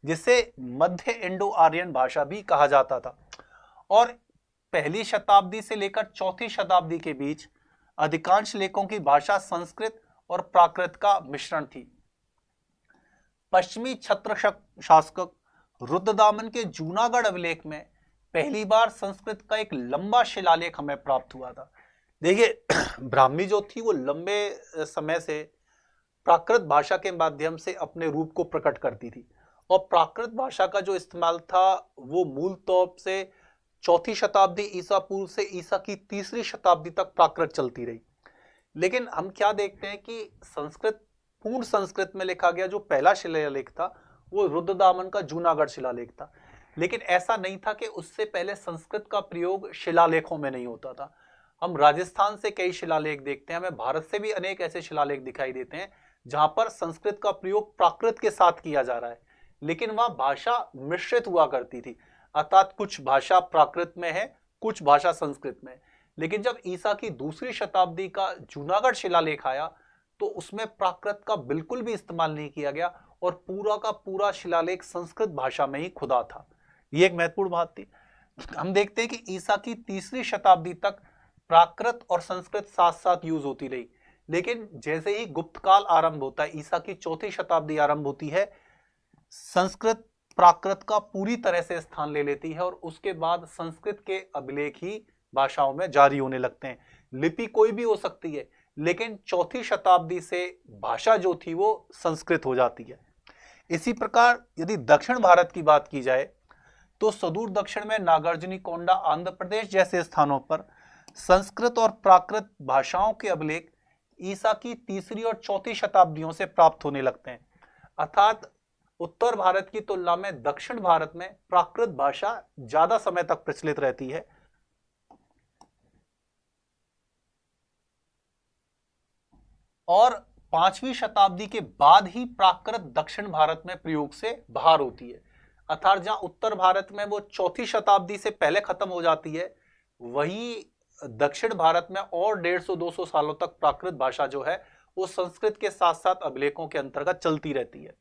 जिसे मध्य इंडो आर्यन भाषा भी कहा जाता था। और पहली शताब्दी से लेकर चौथी शताब्दी के बीच अधिकांश लेखों की भाषा संस्कृत और प्राकृत का मिश्रण थी। पश्चिमी छत्र शासक रुद्रदामन के जूनागढ़ अभिलेख में पहली बार संस्कृत का एक लंबा शिलालेख हमें प्राप्त हुआ था। देखिए, ब्राह्मी जो थी वो लंबे समय से प्राकृत भाषा के माध्यम से अपने रूप को प्रकट करती थी, और प्राकृत भाषा का जो इस्तेमाल था वो मूल तौर से चौथी शताब्दी ईसा पूर्व से ईसा की तीसरी शताब्दी तक प्राकृत चलती रही। लेकिन हम क्या देखते हैं कि संस्कृत, पूर्ण संस्कृत में लिखा गया जो पहला शिलालेख था वो रुद्रदामन का जूनागढ़ शिलालेख था। लेकिन ऐसा नहीं था कि उससे पहले संस्कृत का प्रयोग शिलालेखों में नहीं होता था। हम राजस्थान से कई शिलालेख देखते हैं, हमें भारत से भी अनेक ऐसे शिलालेख दिखाई देते हैं जहां पर संस्कृत का प्रयोग प्राकृत के साथ किया जा रहा है, लेकिन वहां भाषा मिश्रित हुआ करती थी, अर्थात कुछ भाषा प्राकृत में है, कुछ भाषा संस्कृत में। लेकिन जब ईसा की दूसरी शताब्दी का जूनागढ़ शिलालेख आया तो उसमें प्राकृत का बिल्कुल भी इस्तेमाल नहीं किया गया और पूरा का पूरा शिलालेख संस्कृत भाषा में ही खुदा था। ये एक महत्वपूर्ण बात थी। हम देखते हैं कि ईसा की तीसरी शताब्दी तक प्राकृत और संस्कृत साथ साथ यूज होती रही, लेकिन जैसे ही गुप्त काल आरंभ होता है, ईसा की चौथी शताब्दी आरंभ होती है, संस्कृत प्राकृत का पूरी तरह से स्थान ले लेती है और उसके बाद संस्कृत के अभिलेख ही भाषाओं में जारी होने लगते हैं। लिपि कोई भी हो सकती है, लेकिन चौथी शताब्दी से भाषा जो थी वो संस्कृत हो जाती है। इसी प्रकार यदि दक्षिण भारत की बात की जाए तो सुदूर दक्षिण में नागार्जुनीकोंडा आंध्र प्रदेश जैसे स्थानों पर संस्कृत और प्राकृत भाषाओं के अभिलेख ईसा की तीसरी और चौथी शताब्दियों से प्राप्त होने लगते हैं। अर्थात उत्तर भारत की तुलना में दक्षिण भारत में प्राकृत भाषा ज्यादा समय तक प्रचलित रहती है। और 5वीं शताब्दी के बाद ही प्राकृत दक्षिण भारत में प्रयोग से बाहर होती है। अर्थात जहां उत्तर भारत में वो चौथी शताब्दी से पहले खत्म हो जाती है, वही दक्षिण भारत में और 150-200 सालों तक प्राकृत भाषा जो है वो संस्कृत के साथ साथ अभिलेखों के अंतर्गत चलती रहती है।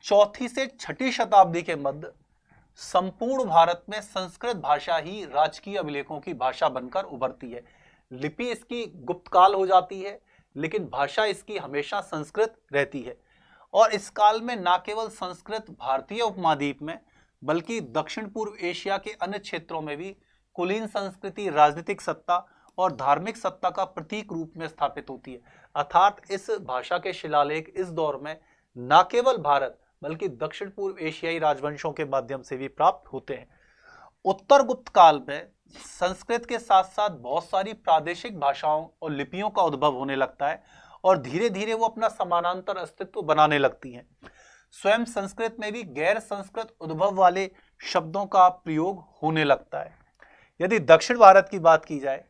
चौथी से छठी शताब्दी के मध्य संपूर्ण भारत में संस्कृत भाषा ही राजकीय अभिलेखों की भाषा बनकर उभरती है। लिपि इसकी गुप्त काल हो जाती है, लेकिन भाषा इसकी हमेशा संस्कृत रहती है। और इस काल में न केवल संस्कृत भारतीय उपमहाद्वीप में बल्कि दक्षिण पूर्व एशिया के अन्य क्षेत्रों में भी कुलीन संस्कृति राजनीतिक सत्ता और धार्मिक सत्ता का प्रतीक रूप में स्थापित होती है। अर्थात इस भाषा के शिलालेख इस दौर में न केवल भारत बल्कि दक्षिण पूर्व एशियाई राजवंशों के माध्यम से भी प्राप्त होते हैं। उत्तर गुप्त काल में संस्कृत के साथ साथ बहुत सारी प्रादेशिक भाषाओं और लिपियों का उद्भव होने लगता है और धीरे धीरे वो अपना समानांतर अस्तित्व बनाने लगती हैं। स्वयं संस्कृत में भी गैर संस्कृत उद्भव वाले शब्दों का प्रयोग होने लगता है। यदि दक्षिण भारत की बात की जाए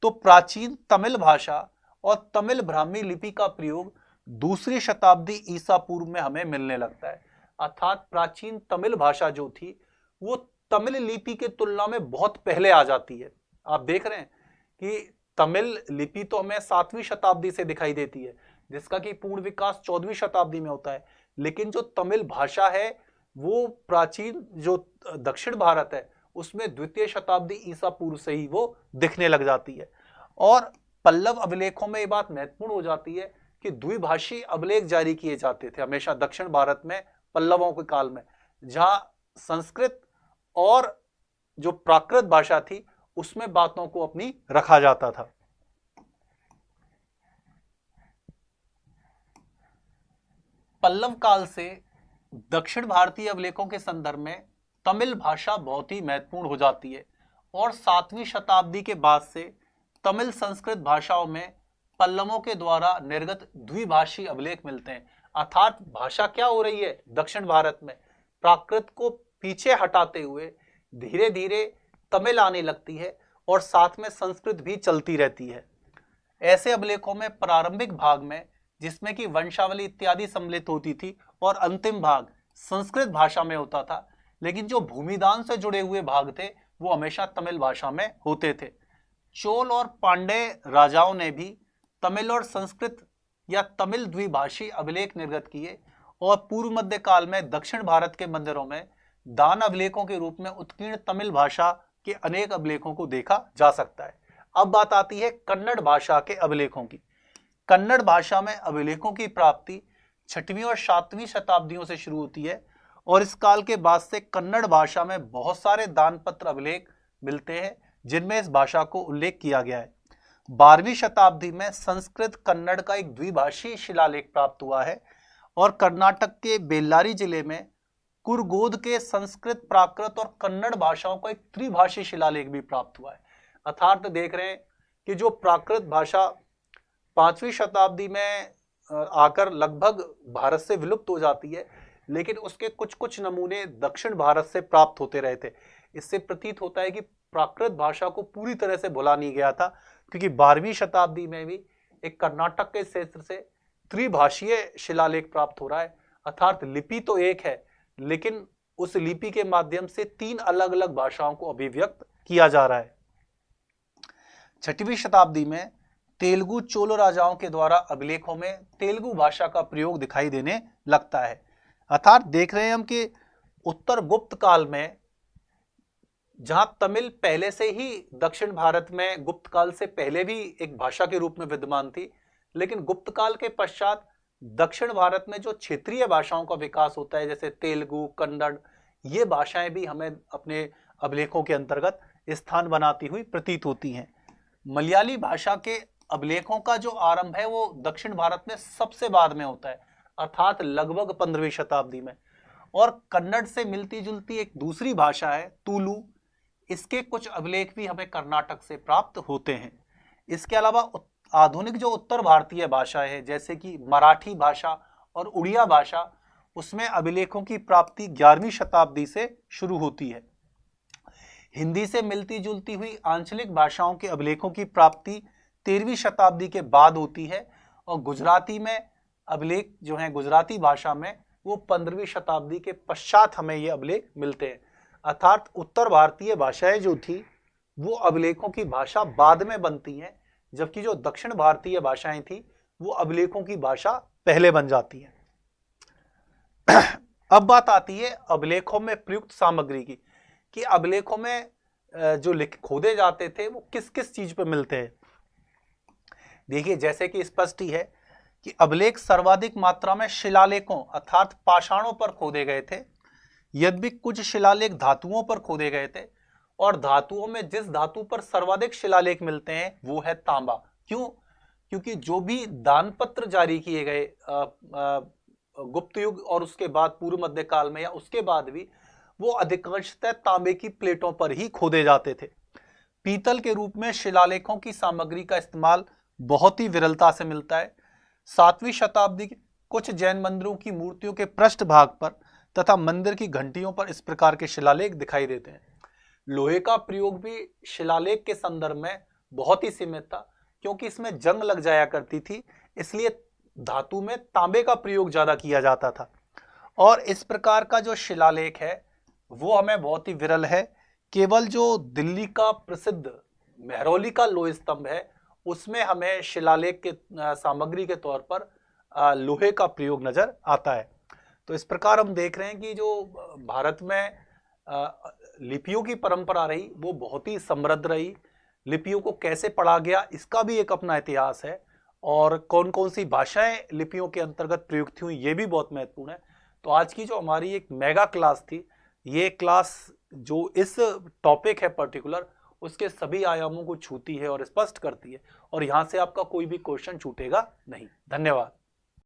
तो प्राचीन तमिल भाषा और तमिल ब्राह्मी लिपि का प्रयोग दूसरी शताब्दी ईसा पूर्व में हमें मिलने लगता है। अर्थात प्राचीन तमिल भाषा जो थी वो तमिल लिपि के तुलना में बहुत पहले आ जाती है। आप देख रहे हैं कि तमिल लिपि तो हमें 7वीं शताब्दी से दिखाई देती है, जिसका कि पूर्ण विकास 14वीं शताब्दी में होता है, लेकिन जो तमिल भाषा है वो प्राचीन जो दक्षिण भारत है उसमें द्वितीय शताब्दी ईसा पूर्व से ही वो दिखने लग जाती है। और पल्लव अभिलेखों में ये बात महत्वपूर्ण हो जाती है कि द्विभाषी अभिलेख जारी किए जाते थे हमेशा दक्षिण भारत में पल्लवों के काल में, जहां संस्कृत और जो प्राकृत भाषा थी उसमें बातों को अपनी रखा जाता था। पल्लव काल से दक्षिण भारतीय अभिलेखों के संदर्भ में तमिल भाषा बहुत ही महत्वपूर्ण हो जाती है और 7वीं शताब्दी के बाद से तमिल संस्कृत भाषाओं में पल्लवों के द्वारा निर्गत द्विभाषी अभिलेख मिलते हैं। अर्थात भाषा क्या हो रही है दक्षिण भारत में, प्राकृत को पीछे हटाते हुए धीरे धीरे तमिल आने लगती है और साथ में संस्कृत भी चलती रहती है। ऐसे अभिलेखों में प्रारंभिक भाग में जिसमें कि वंशावली इत्यादि सम्मिलित होती थी और अंतिम भाग संस्कृत भाषा में होता था, लेकिन जो भूमिदान से जुड़े हुए भाग थे वो हमेशा तमिल भाषा में होते थे। चोल और पांड्य राजाओं ने भी तमिल और संस्कृत या तमिल द्विभाषी अभिलेख निर्गत किए और पूर्व मध्य काल में दक्षिण भारत के मंदिरों में दान अभिलेखों के रूप में उत्कीर्ण तमिल भाषा के अनेक अभिलेखों को देखा जा सकता है। अब बात आती है कन्नड़ भाषा के अभिलेखों की। कन्नड़ भाषा में अभिलेखों की प्राप्ति 6वीं और 7वीं शताब्दियों से शुरू होती है और इस काल के बाद से कन्नड़ भाषा में बहुत सारे दानपत्र अभिलेख मिलते हैं जिनमें इस भाषा को उल्लेख किया गया है। 12वीं शताब्दी में संस्कृत कन्नड़ का एक द्विभाषी शिलालेख प्राप्त हुआ है और कर्नाटक के बेल्लारी जिले में कुरगोद के संस्कृत प्राकृत और कन्नड़ भाषाओं का एक त्रिभाषी शिलालेख भी प्राप्त हुआ है। अर्थात देख रहे हैं कि जो प्राकृत भाषा 5वीं शताब्दी में आकर लगभग भारत से विलुप्त हो जाती है, लेकिन उसके कुछ कुछ नमूने दक्षिण भारत से प्राप्त होते रहे थे। इससे प्रतीत होता है कि प्राकृत भाषा को पूरी तरह से भुला नहीं गया था, क्योंकि 12वीं शताब्दी में भी एक कर्नाटक के क्षेत्र से त्रिभाषीय शिलालेख प्राप्त हो रहा है। अर्थात लिपि तो एक है, लेकिन उस लिपि के माध्यम से 3 अलग अलग भाषाओं को अभिव्यक्त किया जा रहा है। 6वीं शताब्दी में तेलुगु चोल राजाओं के द्वारा अभिलेखों में तेलुगु भाषा का प्रयोग दिखाई देने लगता है। अर्थात देख रहे हैं हम कि उत्तर गुप्त काल में जहां तमिल पहले से ही दक्षिण भारत में गुप्त काल से पहले भी एक भाषा के रूप में विद्यमान थी, लेकिन गुप्त काल के पश्चात दक्षिण भारत में जो क्षेत्रीय भाषाओं का विकास होता है जैसे तेलुगु, कन्नड़, ये भाषाएं भी हमें अपने अभिलेखों के अंतर्गत स्थान बनाती हुई प्रतीत होती हैं। मलयाली भाषा के अभिलेखों का जो आरंभ है वो दक्षिण भारत में सबसे बाद में होता है, अर्थात लगभग 15वीं शताब्दी में। और कन्नड़ से मिलती जुलती एक दूसरी भाषा है तुलु, इसके कुछ अभिलेख भी हमें कर्नाटक से प्राप्त होते हैं। इसके अलावा आधुनिक जो उत्तर भारतीय भाषा है जैसे कि मराठी भाषा और उड़िया भाषा, उसमें अभिलेखों की प्राप्ति 11वीं शताब्दी से शुरू होती है। हिंदी से मिलती जुलती हुई आंचलिक भाषाओं के अभिलेखों की प्राप्ति 13वीं शताब्दी के बाद होती है और गुजराती में अभिलेख जो हैं गुजराती भाषा में वो 15वीं शताब्दी के पश्चात हमें ये अभिलेख मिलते हैं। अर्थात उत्तर भारतीय भाषाएं जो थी वो अभिलेखों की भाषा बाद में बनती हैं, जबकि जो दक्षिण भारतीय भाषाएं थी वो अभिलेखों की भाषा पहले बन जाती है। अब बात आती है अभिलेखों में प्रयुक्त सामग्री की, कि अभिलेखों में जो खोदे जाते थे वो किस किस चीज पे मिलते हैं। देखिए, जैसे कि स्पष्ट ही है कि अभिलेख सर्वाधिक मात्रा में शिलालेखों अर्थात पाषाणों पर खोदे गए थे, यद्यपि कुछ शिलालेख धातुओं पर खोदे गए थे, और धातुओं में जिस धातु पर सर्वाधिक शिलालेख मिलते हैं वो है तांबा। क्यों? क्योंकि जो भी दान पत्र जारी किए गए गुप्त युग और उसके बाद पूर्व मध्य काल में या उसके बाद भी, वो अधिकांशतः तांबे की प्लेटों पर ही खोदे जाते थे। पीतल के रूप में शिलालेखों की सामग्री का इस्तेमाल बहुत ही विरलता से मिलता है। 7वीं शताब्दी के कुछ जैन मंदिरों की मूर्तियों के पृष्ठभाग पर तथा मंदिर की घंटियों पर इस प्रकार के शिलालेख दिखाई देते हैं। लोहे का प्रयोग भी शिलालेख के संदर्भ में बहुत ही सीमित था, क्योंकि इसमें जंग लग जाया करती थी, इसलिए धातु में तांबे का प्रयोग ज्यादा किया जाता था। और इस प्रकार का जो शिलालेख है वो हमें बहुत ही विरल है। केवल जो दिल्ली का प्रसिद्ध मेहरौली का लोह स्तंभ है उसमें हमें शिलालेख के सामग्री के तौर पर लोहे का प्रयोग नजर आता है। तो इस प्रकार हम देख रहे हैं कि जो भारत में लिपियों की परंपरा रही वो बहुत ही समृद्ध रही। लिपियों को कैसे पढ़ा गया इसका भी एक अपना इतिहास है, और कौन कौन सी भाषाएं लिपियों के अंतर्गत प्रयुक्त हुई ये भी बहुत महत्वपूर्ण है। तो आज की जो हमारी एक मेगा क्लास थी, ये क्लास जो इस टॉपिक है पर्टिकुलर उसके सभी आयामों को छूती है और स्पष्ट करती है, और यहाँ से आपका कोई भी क्वेश्चन छूटेगा नहीं। धन्यवाद।